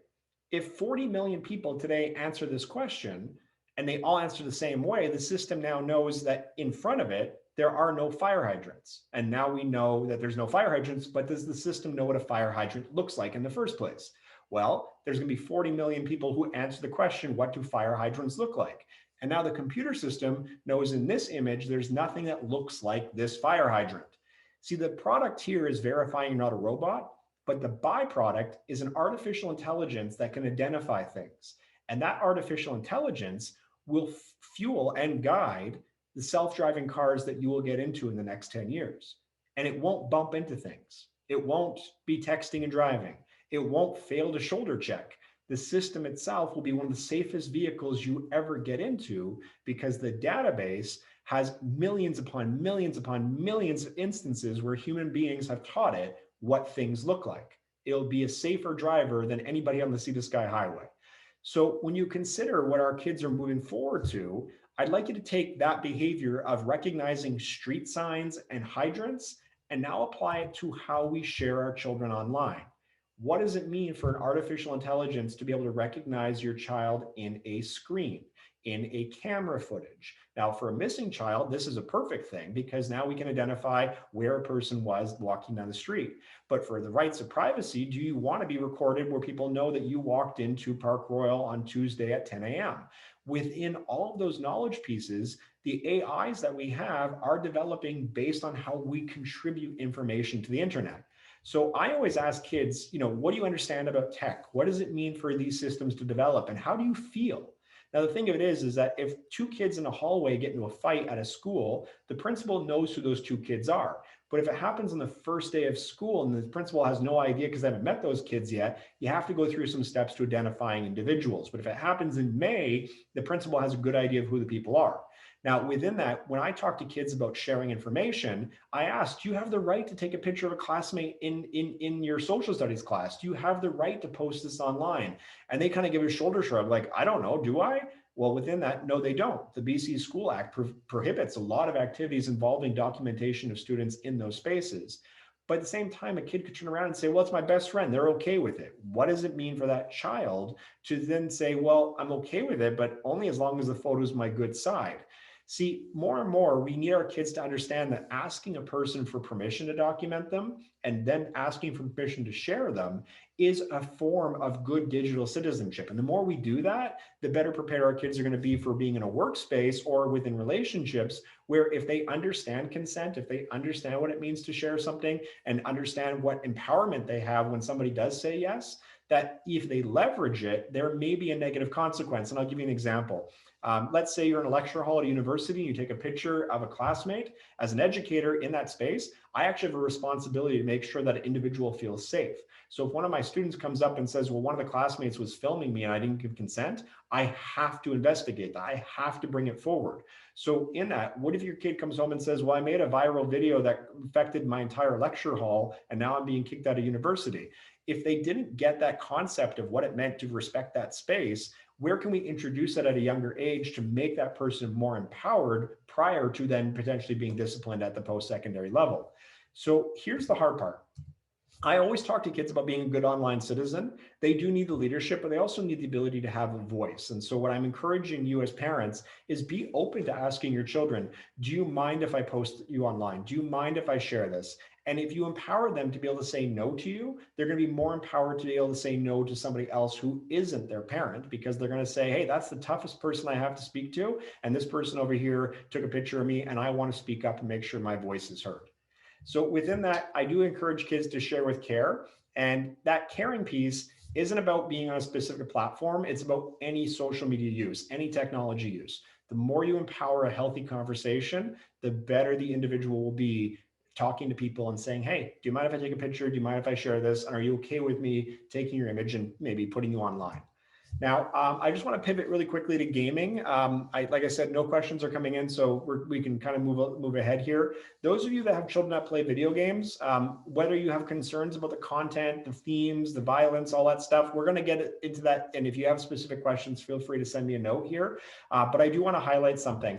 If 40 million people today answer this question and they all answer the same way, the system now knows that in front of it, there are no fire hydrants. And now we know that there's no fire hydrants, but does the system know what a fire hydrant looks like in the first place? Well, there's going to be 40 million people who answer the question, what do fire hydrants look like? And now the computer system knows in this image, there's nothing that looks like this fire hydrant. See, the product here is verifying you're not a robot, but the byproduct is an artificial intelligence that can identify things. And that artificial intelligence will fuel and guide the self-driving cars that you will get into in the next 10 years. And it won't bump into things. It won't be texting and driving. It won't fail to shoulder check. The system itself will be one of the safest vehicles you ever get into because the database has millions upon millions upon millions of instances where human beings have taught it what things look like. It'll be a safer driver than anybody on the Sea to Sky Highway. So when you consider what our kids are moving forward to, I'd like you to take that behavior of recognizing street signs and hydrants and now apply it to how we share our children online. What does it mean for an artificial intelligence to be able to recognize your child in a screen, in a camera footage? Now, for a missing child, this is a perfect thing because now we can identify where a person was walking down the street. But for the rights of privacy, do you want to be recorded where people know that you walked into Park Royal on Tuesday at 10 a.m.? Within all of those knowledge pieces, the AIs that we have are developing based on how we contribute information to the internet. So I always ask kids, what do you understand about tech? What does it mean for these systems to develop? And how do you feel? Now, the thing of it is that if two kids in a hallway get into a fight at a school, the principal knows who those two kids are. But if it happens on the first day of school and the principal has no idea because they haven't met those kids yet, you have to go through some steps to identifying individuals. But if it happens in May, the principal has a good idea of who the people are. Now, within that, when I talk to kids about sharing information, I ask, do you have the right to take a picture of a classmate in your social studies class? Do you have the right to post this online? And they kind of give a shoulder shrug, like, I don't know, do I? Well, within that, no, they don't. The BC School Act prohibits a lot of activities involving documentation of students in those spaces. But at the same time, a kid could turn around and say, well, it's my best friend. They're okay with it. What does it mean for that child to then say, well, I'm okay with it, but only as long as the photo is my good side? See, more and more, we need our kids to understand that asking a person for permission to document them and then asking for permission to share them is a form of good digital citizenship. And the more we do that, the better prepared our kids are going to be for being in a workspace or within relationships where if they understand consent, if they understand what it means to share something and understand what empowerment they have when somebody does say yes, that if they leverage it, there may be a negative consequence. And I'll give you an example. Let's say you're in a lecture hall at a university and you take a picture of a classmate. As an educator in that space, I actually have a responsibility to make sure that an individual feels safe. So if one of my students comes up and says, well, one of the classmates was filming me and I didn't give consent, I have to investigate that. I have to bring it forward. So in that, what if your kid comes home and says, well, I made a viral video that affected my entire lecture hall and now I'm being kicked out of university? If they didn't get that concept of what it meant to respect that space, where can we introduce it at a younger age to make that person more empowered prior to then potentially being disciplined at the post-secondary level? So here's the hard part. I always talk to kids about being a good online citizen. They do need the leadership, but they also need the ability to have a voice. And so what I'm encouraging you as parents is be open to asking your children, do you mind if I post you online? Do you mind if I share this? And if you empower them to be able to say no to you, they're going to be more empowered to be able to say no to somebody else who isn't their parent, because they're going to say, hey, that's the toughest person I have to speak to. And this person over here took a picture of me and I want to speak up and make sure my voice is heard. So within that, I do encourage kids to share with care. And that caring piece isn't about being on a specific platform. It's about any social media use, any technology use. The more you empower a healthy conversation, the better the individual will be talking to people and saying, hey, do you mind if I take a picture? Do you mind if I share this? And are you okay with me taking your image and maybe putting you online? Now, I just want to pivot really quickly to gaming. Like I said, no questions are coming in, so we can kind of move ahead here. Those of you that have children that play video games, whether you have concerns about the content, the themes, the violence, all that stuff, we're going to get into that. And if you have specific questions, feel free to send me a note here. But I do want to highlight something.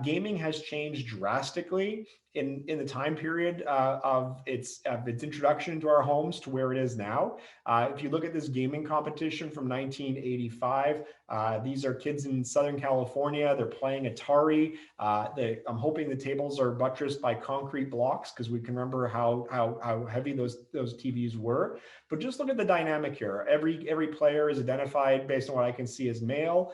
Gaming has changed drastically in the time period of its introduction to our homes to where it is now. If you look at this gaming competition from 1985, these are kids in Southern California. They're playing Atari. I'm hoping the tables are buttressed by concrete blocks because we can remember how heavy those TVs were. But just look at the dynamic here. Every player is identified based on what I can see as male,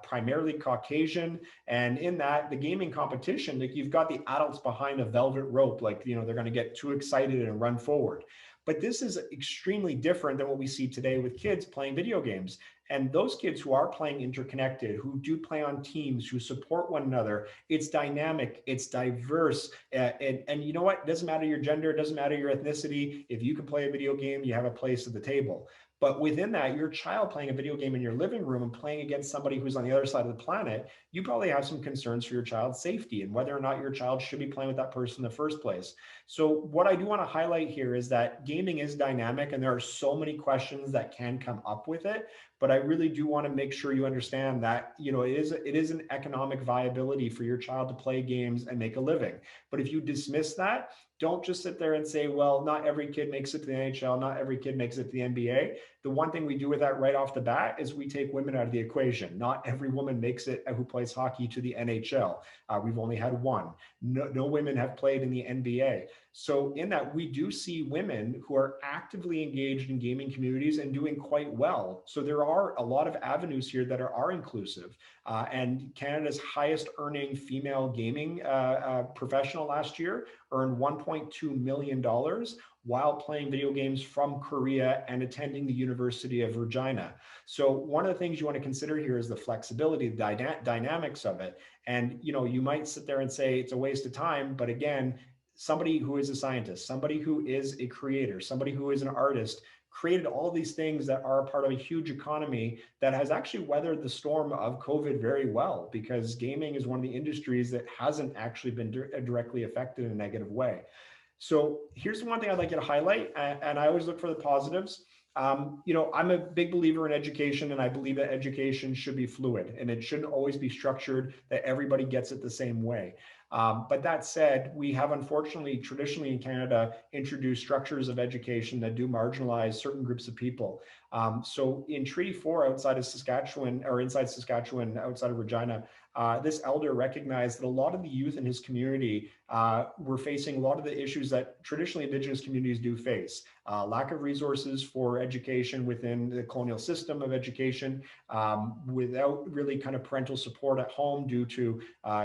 primarily Caucasian, and in that the gaming competition, like you've got the adults behind a velvet rope, like they're going to get too excited and run forward. But this is extremely different than what we see today with kids playing video games. And those kids who are playing interconnected, who do play on teams, who support one another, it's dynamic, it's diverse. And you know what? It doesn't matter your gender, it doesn't matter your ethnicity. If you can play a video game, you have a place at the table. But within that, your child playing a video game in your living room and playing against somebody who's on the other side of the planet, you probably have some concerns for your child's safety and whether or not your child should be playing with that person in the first place. So what I do want to highlight here is that gaming is dynamic and there are so many questions that can come up with it. But I really do want to make sure you understand that, it is an economic viability for your child to play games and make a living. But if you dismiss that, don't just sit there and say, well, not every kid makes it to the NHL, not every kid makes it to the NBA. The one thing we do with that right off the bat is we take women out of the equation. Not every woman makes it who plays hockey to the NHL. We've only had one. No women have played in the NBA. So in that, we do see women who are actively engaged in gaming communities and doing quite well. So there are a lot of avenues here that are inclusive. And Canada's highest earning female gaming professional last year earned $1.2 million while playing video games from Korea and attending the University of Regina. So one of the things you want to consider here is the flexibility, the dynamics of it. And you might sit there and say it's a waste of time, but again, somebody who is a scientist, somebody who is a creator, somebody who is an artist, created all these things that are a part of a huge economy that has actually weathered the storm of COVID very well, because gaming is one of the industries that hasn't actually been directly affected in a negative way. So here's the one thing I'd like you to highlight, and I always look for the positives. I'm a big believer in education, and I believe that education should be fluid and it shouldn't always be structured that everybody gets it the same way. But that said, we have unfortunately traditionally in Canada introduced structures of education that do marginalize certain groups of people. So in Treaty 4 outside of Saskatchewan, or inside Saskatchewan, outside of Regina, this elder recognized that a lot of the youth in his community were facing a lot of the issues that traditionally Indigenous communities do face. Lack of resources for education within the colonial system of education, without really kind of parental support at home due to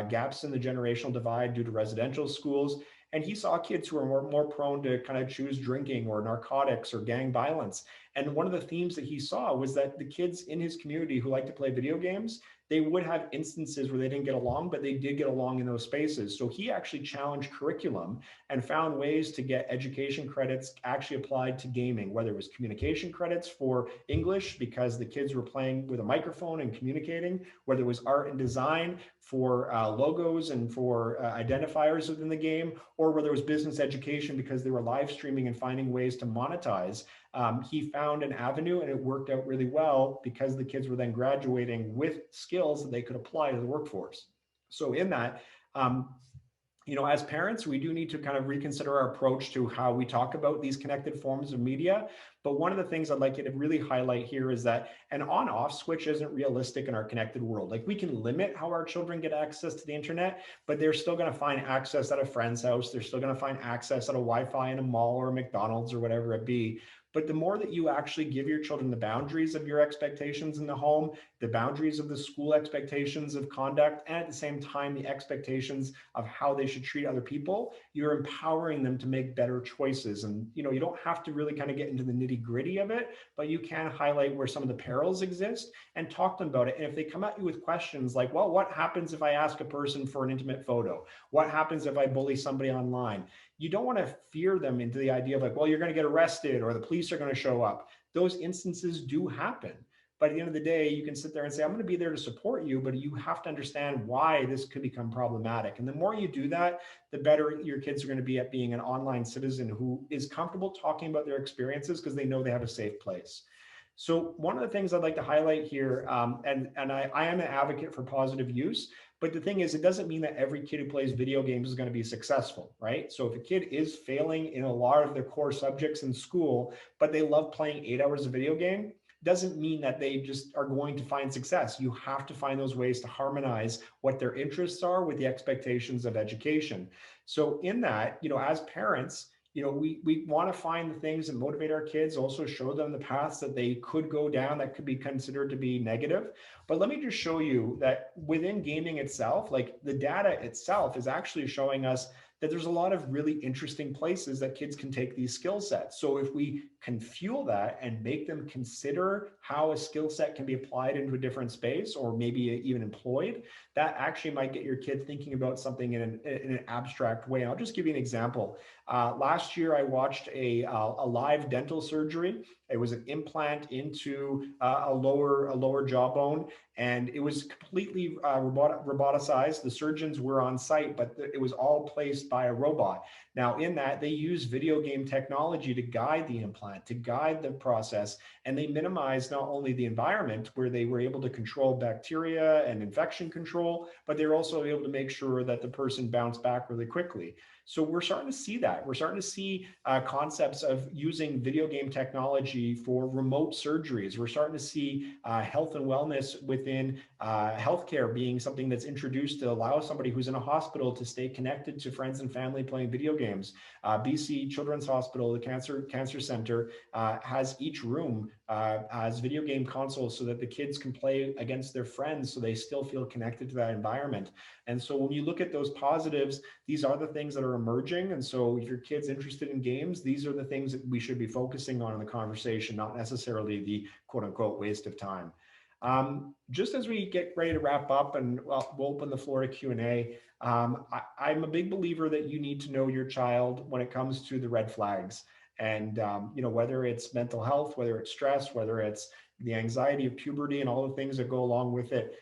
gaps in the generational divide due to residential schools. And he saw kids who were more prone to kind of choose drinking or narcotics or gang violence. And one of the themes that he saw was that the kids in his community who like to play video games, they would have instances where they didn't get along, but they did get along in those spaces. So he actually challenged curriculum and found ways to get education credits actually applied to gaming, whether it was communication credits for English because the kids were playing with a microphone and communicating, whether it was art and design for logos and for identifiers within the game, or whether it was business education because they were live streaming and finding ways to monetize. He found an avenue and it worked out really well because the kids were then graduating with skills that they could apply to the workforce. So in that, as parents, we do need to kind of reconsider our approach to how we talk about these connected forms of media. But one of the things I'd like you to really highlight here is that an on-off switch isn't realistic in our connected world. Like, we can limit how our children get access to the internet, but they're still going to find access at a friend's house. They're still going to find access at a Wi-Fi in a mall or a McDonald's or whatever it be. But the more that you actually give your children the boundaries of your expectations in the home, the boundaries of the school expectations of conduct, and at the same time, the expectations of how they should treat other people, you're empowering them to make better choices. And, you don't have to really kind of get into the nitty gritty of it, but you can highlight where some of the perils exist and talk to them about it. And if they come at you with questions like, well, what happens if I ask a person for an intimate photo? What happens if I bully somebody online? You don't want to fear them into the idea of like, well, you're going to get arrested or the police are going to show up. Those instances do happen. But at the end of the day, you can sit there and say, I'm going to be there to support you, but you have to understand why this could become problematic. And the more you do that, the better your kids are going to be at being an online citizen who is comfortable talking about their experiences because they know they have a safe place. So one of the things I'd like to highlight here, and I am an advocate for positive use, but the thing is, it doesn't mean that every kid who plays video games is going to be successful, right? So if a kid is failing in a lot of their core subjects in school, but they love playing 8 hours of video game, doesn't mean that they just are going to find success. You have to find those ways to harmonize what their interests are with the expectations of education. So in that, as parents, we want to find the things that motivate our kids, also show them the paths that they could go down that could be considered to be negative. But let me just show you that within gaming itself, like the data itself is actually showing us that there's a lot of really interesting places that kids can take these skill sets. So if we can fuel that and make them consider how a skill set can be applied into a different space or maybe even employed, that actually might get your kid thinking about something in an abstract way. And I'll just give you an example. Last year, I watched a live dental surgery. It was an implant into a lower jawbone, and it was completely roboticized. The surgeons were on site, but it was all placed by a robot. Now, in that, they use video game technology to guide the implant, to guide the process, and they minimized not only the environment where they were able to control bacteria and infection control, but they're also able to make sure that the person bounced back really quickly. So we're starting to see that. We're starting to see concepts of using video game technology for remote surgeries. We're starting to see health and wellness within healthcare being something that's introduced to allow somebody who's in a hospital to stay connected to friends and family playing video games. BC Children's Hospital, the Cancer Center, has each room as video game consoles so that the kids can play against their friends so they still feel connected to that environment. And so when you look at those positives, these are the things that are emerging. And so if your kid's interested in games, these are the things that we should be focusing on in the conversation, not necessarily the quote unquote waste of time. Just as we get ready to wrap up and we'll open the floor to Q&A, I'm a big believer that you need to know your child when it comes to the red flags. And, whether it's mental health, whether it's stress, whether it's the anxiety of puberty and all the things that go along with it,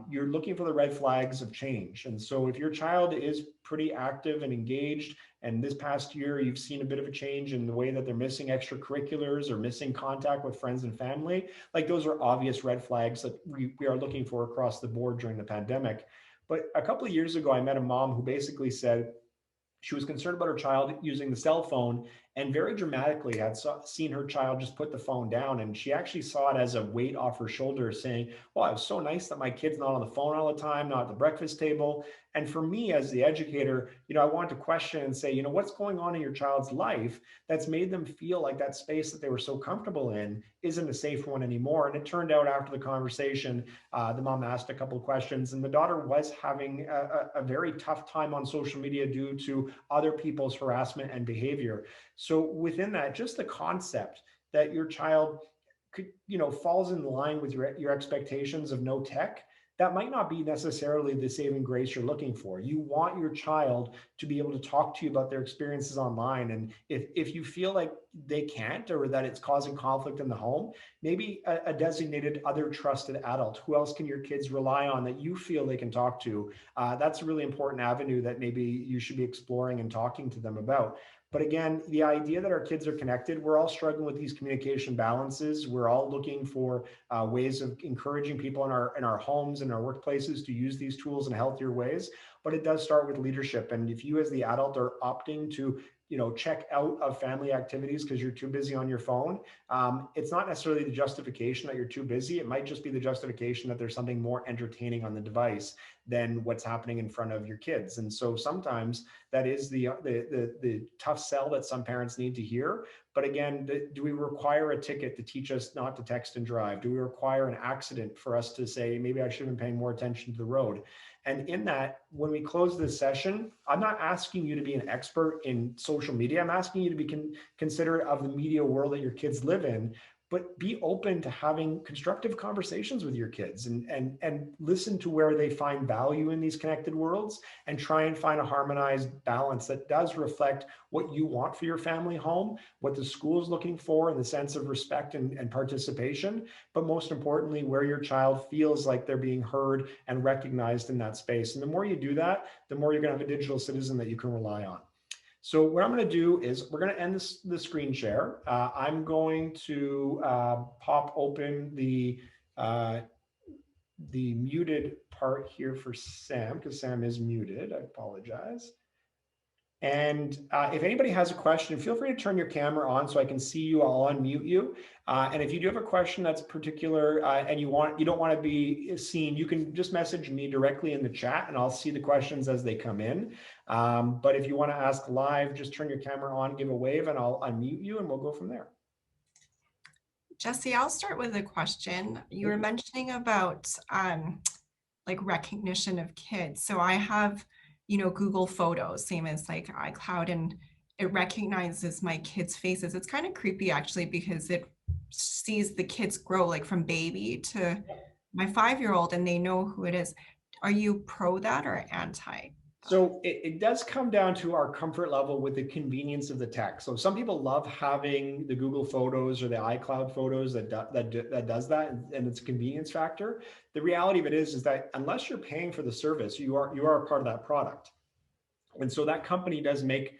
you're looking for the red flags of change. And so if your child is pretty active and engaged, and this past year you've seen a bit of a change in the way that they're missing extracurriculars or missing contact with friends and family, like those are obvious red flags that we are looking for across the board during the pandemic. But a couple of years ago, I met a mom who basically said, she was concerned about her child using the cell phone and very dramatically had seen her child just put the phone down. And she actually saw it as a weight off her shoulders, saying, well, it was so nice that my kid's not on the phone all the time, not at the breakfast table. And for me as the educator, I wanted to question and say, what's going on in your child's life that's made them feel like that space that they were so comfortable in isn't a safe one anymore. And it turned out after the conversation, the mom asked a couple of questions, and the daughter was having a very tough time on social media due to other people's harassment and behavior. So within that, just the concept that your child could, falls in line with your expectations of no tech, that might not be necessarily the saving grace you're looking for. You want your child to be able to talk to you about their experiences online. And if you feel like they can't, or that it's causing conflict in the home, maybe a designated other trusted adult. Who else can your kids rely on that you feel they can talk to? That's a really important avenue that maybe you should be exploring and talking to them about. But again, the idea that our kids are connected, we're all struggling with these communication balances. We're all looking for ways of encouraging people in our homes and our workplaces to use these tools in healthier ways. But it does start with leadership. And if you as the adult are opting to check out of family activities because you're too busy on your phone, it's not necessarily the justification that you're too busy. It might just be the justification that there's something more entertaining on the device than what's happening in front of your kids. And so sometimes that is the tough sell that some parents need to hear. But again, do we require a ticket to teach us not to text and drive? Do we require an accident for us to say, maybe I should have been paying more attention to the road? And in that, when we close this session, I'm not asking you to be an expert in social media. I'm asking you to be considerate of the media world that your kids live in. but be open to having constructive conversations with your kids and listen to where they find value in these connected worlds, and try and find a harmonized balance that does reflect what you want for your family home, what the school is looking for in the sense of respect and participation, but most importantly, where your child feels like they're being heard and recognized in that space. And the more you do that, the more you're going to have a digital citizen that you can rely on. So what I'm going to do is we're going to end the screen share. I'm going to pop open the muted part here for Sam, because Sam is muted. I apologize. And if anybody has a question, feel free to turn your camera on so I can see you. I'll unmute you. And if you do have a question that's particular and you don't want to be seen, you can just message me directly in the chat and I'll see the questions as they come in. But if you want to ask live, just turn your camera on, give a wave, and I'll unmute you and we'll go from there. Jesse, I'll start with a question. You were mentioning about like recognition of kids. So I have, Google Photos, same as like iCloud, and it recognizes my kids' faces. It's kind of creepy actually, because it sees the kids grow like from baby to my 5-year-old and they know who it is. Are you pro that or anti? So it does come down to our comfort level with the convenience of the tech. So some people love having the Google Photos or the iCloud Photos that does that, and it's a convenience factor. The reality of it is that unless you're paying for the service, you are a part of that product. And so that company does make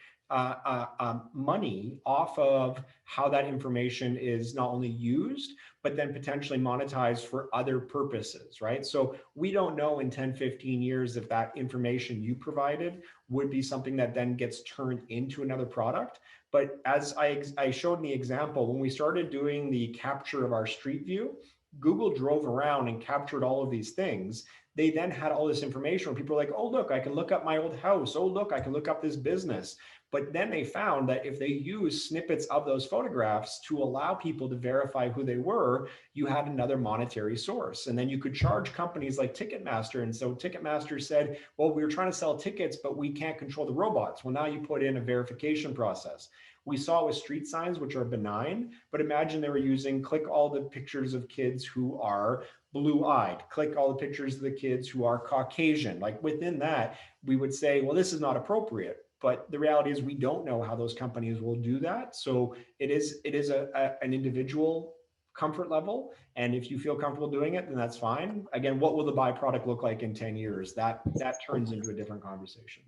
money off of how that information is not only used, but then potentially monetized for other purposes, right? So we don't know in 10, 15 years if that information you provided would be something that then gets turned into another product. But as I showed in the example, when we started doing the capture of our street view, Google drove around and captured all of these things. They then had all this information where people were like, oh, look, I can look up my old house. Oh, look, I can look up this business. But then they found that if they use snippets of those photographs to allow people to verify who they were, you had another monetary source. And then you could charge companies like Ticketmaster. And so Ticketmaster said, well, we were trying to sell tickets, but we can't control the robots. Well, now you put in a verification process. We saw with street signs, which are benign, but imagine they were using click all the pictures of kids who are blue-eyed, click all the pictures of the kids who are Caucasian. Like within that, we would say, well, this is not appropriate. But the reality is we don't know how those companies will do that. So it is an individual comfort level. And if you feel comfortable doing it, then that's fine. Again, what will the byproduct look like in 10 years? That turns into a different conversation.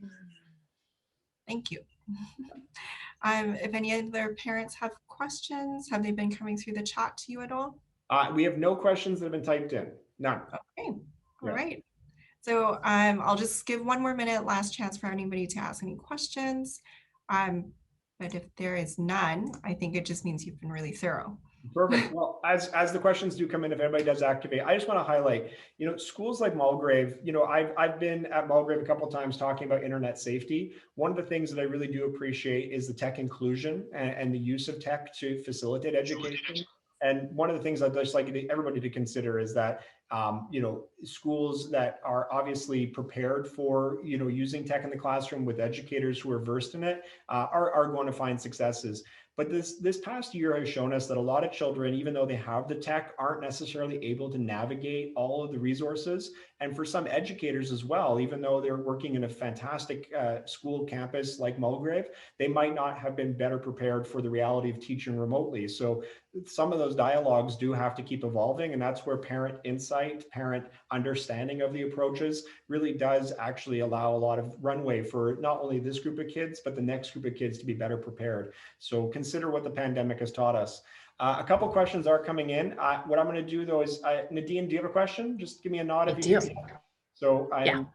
Thank you. If any other parents have questions, have they been coming through the chat to you at all? We have no questions that have been typed in. None. Okay. All right. So I'll just give one more minute, last chance for anybody to ask any questions. But if there is none, I think it just means you've been really thorough. Perfect. Well, as the questions do come in, if anybody does activate, I just want to highlight, schools like Mulgrave, I've been at Mulgrave a couple of times talking about internet safety. One of the things that I really do appreciate is the tech inclusion and the use of tech to facilitate education. And one of the things I'd just like everybody to consider is that, schools that are obviously prepared for, using tech in the classroom with educators who are versed in it are going to find successes. But this past year has shown us that a lot of children, even though they have the tech, aren't necessarily able to navigate all of the resources. And for some educators as well, even though they're working in a fantastic school campus like Mulgrave, they might not have been better prepared for the reality of teaching remotely. So some of those dialogues do have to keep evolving. And that's where parent insight, parent understanding of the approaches really does actually allow a lot of runway for not only this group of kids, but the next group of kids to be better prepared. So consider what the pandemic has taught us. A couple questions are coming in. What I'm going to do though is, Nadine, do you have a question? Just give me a nod if you do. So I'm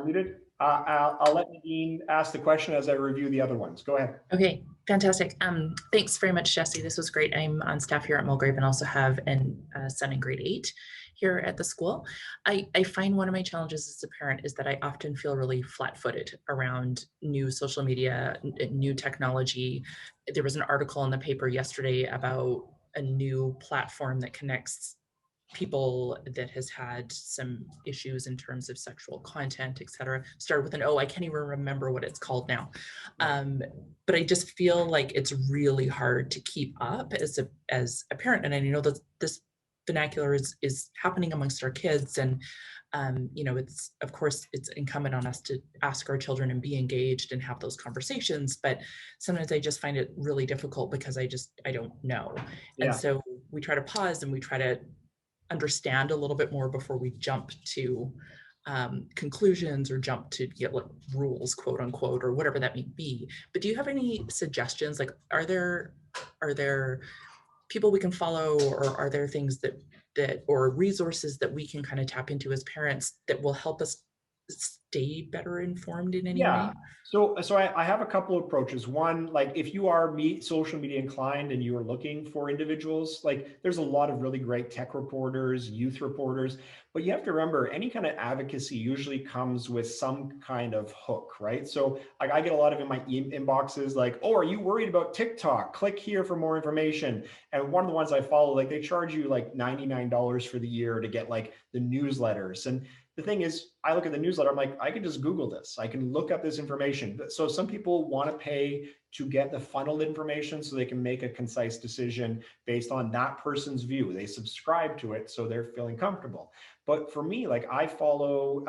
muted. I'll let Nadine ask the question as I review the other ones. Go ahead. Okay, fantastic. Thanks very much, Jesse. This was great. I'm on staff here at Mulgrave and also have a son in grade 8 here at the school. I find one of my challenges as a parent is that I often feel really flat-footed around new social media, new technology. There was an article in the paper yesterday about a new platform that connects people that has had some issues in terms of sexual content, et cetera. Started with an O, I can't even remember what it's called now. But I just feel like it's really hard to keep up as a parent. And I know that this vernacular is happening amongst our kids. And it's, of course, it's incumbent on us to ask our children and be engaged and have those conversations. But sometimes I just find it really difficult because I don't know. Yeah. And so we try to pause and we try to understand a little bit more before we jump to conclusions or jump to rules, quote unquote, or whatever that may be. But do you have any suggestions? Like, are there people we can follow, or are there things that or resources that we can kind of tap into as parents that will help us stay better informed in any way? So I have a couple of approaches. One, like if you are social media inclined and you are looking for individuals, like there's a lot of really great tech reporters, youth reporters, but you have to remember any kind of advocacy usually comes with some kind of hook, right? So like I get a lot of in my inboxes like, oh, are you worried about TikTok? Click here for more information. And one of the ones I follow, like they charge you like $99 for the year to get like the newsletters. And the thing is, I look at the newsletter, I'm like, I can just Google this. I can look up this information. So some people want to pay to get the funneled information so they can make a concise decision based on that person's view. They subscribe to it, so they're feeling comfortable. But for me, like I follow,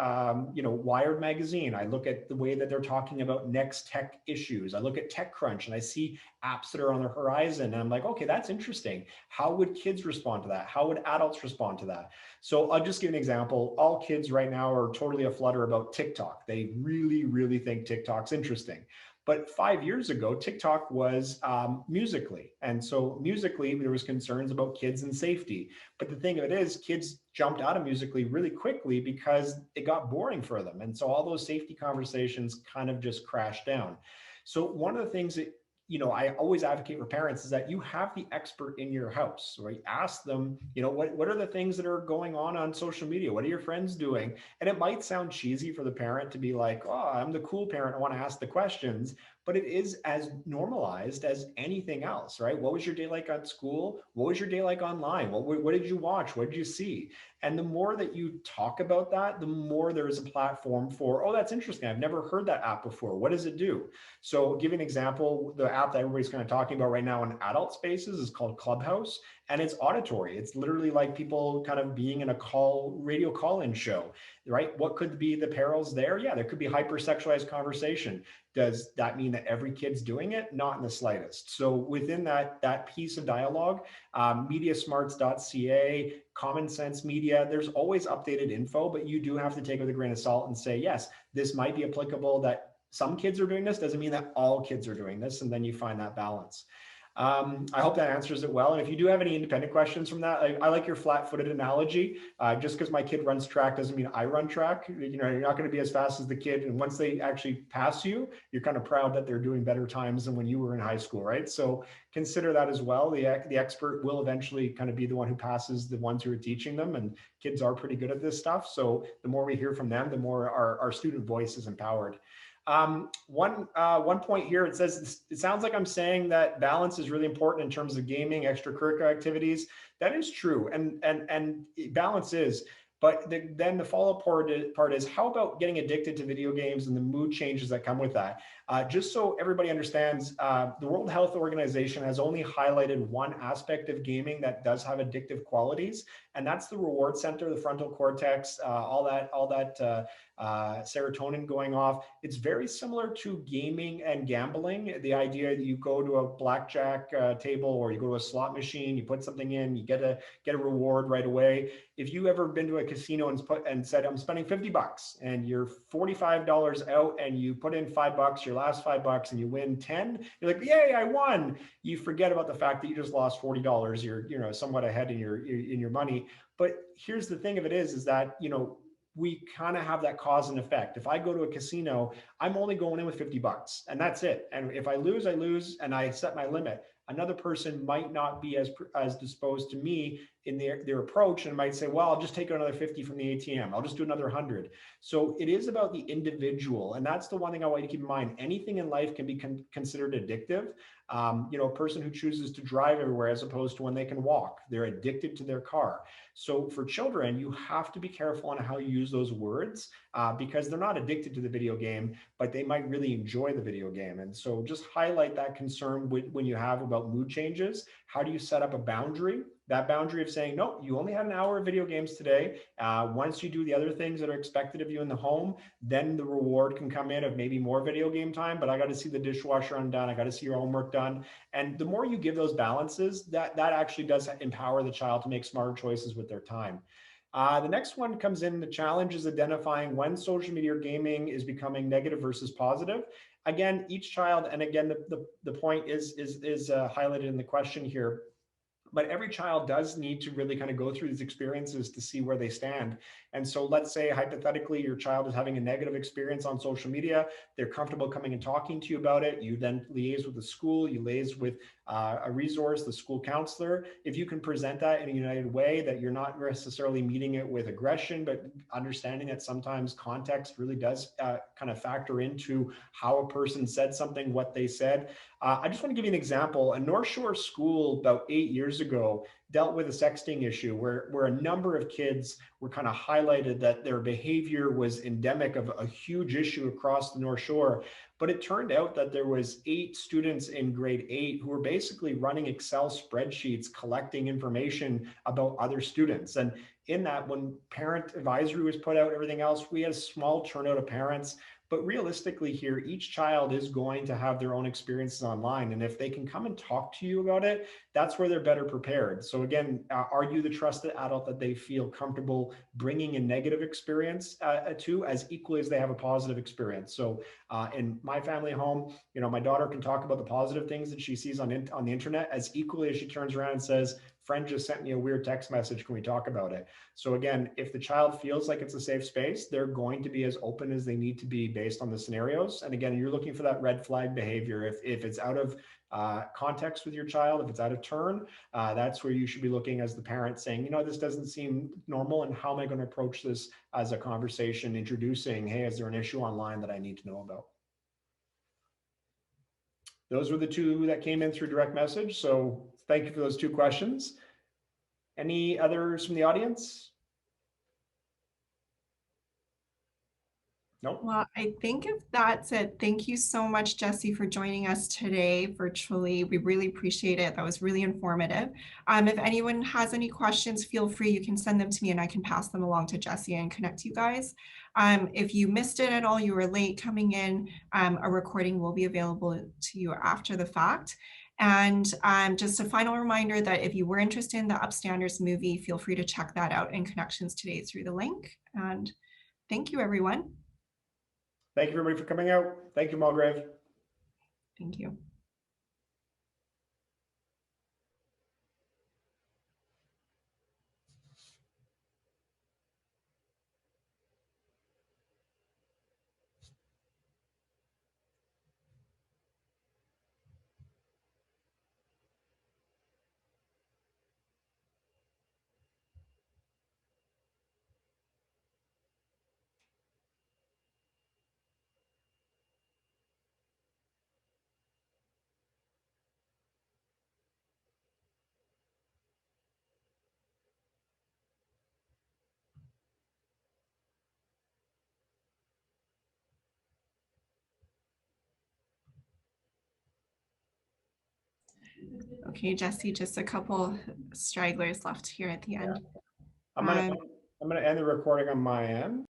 Wired magazine. I look at the way that they're talking about next tech issues. I look at TechCrunch and I see apps that are on the horizon. And I'm like, okay, that's interesting. How would kids respond to that? How would adults respond to that? So I'll just give an example. All kids right now are totally aflutter about TikTok. They really, really think TikTok's interesting. But 5 years ago, TikTok was Musical.ly. And so Musical.ly, there was concerns about kids and safety. But the thing of it is, kids jumped out of Musical.ly really quickly because it got boring for them. And so all those safety conversations kind of just crashed down. So one of the things that I always advocate for parents is that you have the expert in your house, right? Ask them, what are the things that are going on social media? What are your friends doing? And it might sound cheesy for the parent to be like, oh, I'm the cool parent, I want to ask the questions, but it is as normalized as anything else, right? What was your day like at school? What was your day like online? What did you watch? What did you see? And the more that you talk about that, the more there is a platform for, oh, that's interesting. I've never heard that app before. What does it do? So give an example, the app that everybody's kind of talking about right now in adult spaces is called Clubhouse, and it's auditory. It's literally like people kind of being in a radio call-in show, right? What could be the perils there? Yeah, there could be hypersexualized conversation. Does that mean that every kid's doing it? Not in the slightest. So within that piece of dialogue, mediasmarts.ca, Common Sense Media, there's always updated info, but you do have to take it with a grain of salt and say, yes, this might be applicable, that some kids are doing this, doesn't mean that all kids are doing this, and then you find that balance. I hope that answers it well. And if you do have any independent questions from that, I like your flat-footed analogy. Just because my kid runs track doesn't mean I run track. You're not going to be as fast as the kid. And once they actually pass you, you're kind of proud that they're doing better times than when you were in high school, right? So consider that as well. The expert will eventually kind of be the one who passes the ones who are teaching them. And kids are pretty good at this stuff. So the more we hear from them, the more our student voice is empowered. One point here, it says, it sounds like I'm saying that balance is really important in terms of gaming, extracurricular activities. That is true. And balance is, but then the follow-up part is, how about getting addicted to video games and the mood changes that come with that? Just so everybody understands, the World Health Organization has only highlighted one aspect of gaming that does have addictive qualities, and that's the reward center, the frontal cortex, all that serotonin going off. It's very similar to gaming and gambling. The idea that you go to a blackjack table, or you go to a slot machine, you put something in, you get a reward right away. If you ever been to a casino and said, I'm spending $50 and you're $45 out and you put in $5, your last $5, and you win 10, you're like, yay, I won. You forget about the fact that you just lost $40. You're somewhat ahead in your money. But here's the thing of it is that, we kind of have that cause and effect. If I go to a casino, I'm only going in with $50 and that's it. And if I lose, I lose, and I set my limit. Another person might not be as disposed to me in their approach, and might say, well, I'll just take another 50 from the ATM. I'll just do another 100. So it is about the individual. And that's the one thing I want you to keep in mind. Anything in life can be considered addictive. A person who chooses to drive everywhere as opposed to when they can walk. They're addicted to their car. So for children, you have to be careful on how you use those words because they're not addicted to the video game, but they might really enjoy the video game. And so just highlight that concern when you have about mood changes. How do you set up a boundary? That boundary of saying, no, you only had an hour of video games today. Once you do the other things that are expected of you in the home, then the reward can come in of maybe more video game time, but I got to see the dishwasher undone. I got to see your homework done. And the more you give those balances, that actually does empower the child to make smarter choices with their time. The next one comes in, the challenge is identifying when social media or gaming is becoming negative versus positive. Again, each child, and again, the point is highlighted in the question here, but every child does need to really kind of go through these experiences to see where they stand. And so let's say hypothetically your child is having a negative experience on social media, they're comfortable coming and talking to you about it. You then liaise with the school, you liaise with a resource, the school counselor. If you can present that in a united way, that you're not necessarily meeting it with aggression, but understanding that sometimes context really does kind of factor into how a person said something, what they said. I just want to give you an example. A North Shore school about 8 years ago dealt with a sexting issue where a number of kids were kind of highlighted that their behavior was endemic of a huge issue across the North Shore. But it turned out that there was 8 students in grade 8 who were basically running Excel spreadsheets, collecting information about other students. And in that, when parent advisory was put out, everything else, we had a small turnout of parents. But realistically here, each child is going to have their own experiences online. And if they can come and talk to you about it, that's where they're better prepared. So again, are you the trusted adult that they feel comfortable bringing a negative experience to as equally as they have a positive experience? So in my family home, my daughter can talk about the positive things that she sees on the internet as equally as she turns around and says, friend just sent me a weird text message. Can we talk about it? So again, if the child feels like it's a safe space, they're going to be as open as they need to be based on the scenarios. And again, you're looking for that red flag behavior. If it's out of context with your child, if it's out of turn, that's where you should be looking as the parent saying, this doesn't seem normal. And how am I going to approach this as a conversation, introducing, hey, is there an issue online that I need to know about? Those were the 2 that came in through direct message. So thank you for those 2 questions. Any others from the audience? Nope. Well, I think if that's it, thank you so much, Jesse, for joining us today virtually. We really appreciate it. That was really informative. If anyone has any questions, feel free. You can send them to me and I can pass them along to Jesse and connect you guys. If you missed it at all, you were late coming in, a recording will be available to you after the fact. And just a final reminder that if you were interested in the Upstanders movie, feel free to check that out in Connections Today through the link. And thank you, everyone. Thank you, everybody, for coming out. Thank you, Mulgrave. Thank you. Okay, Jesse, just a couple stragglers left here at the end. I'm going to end the recording on my end.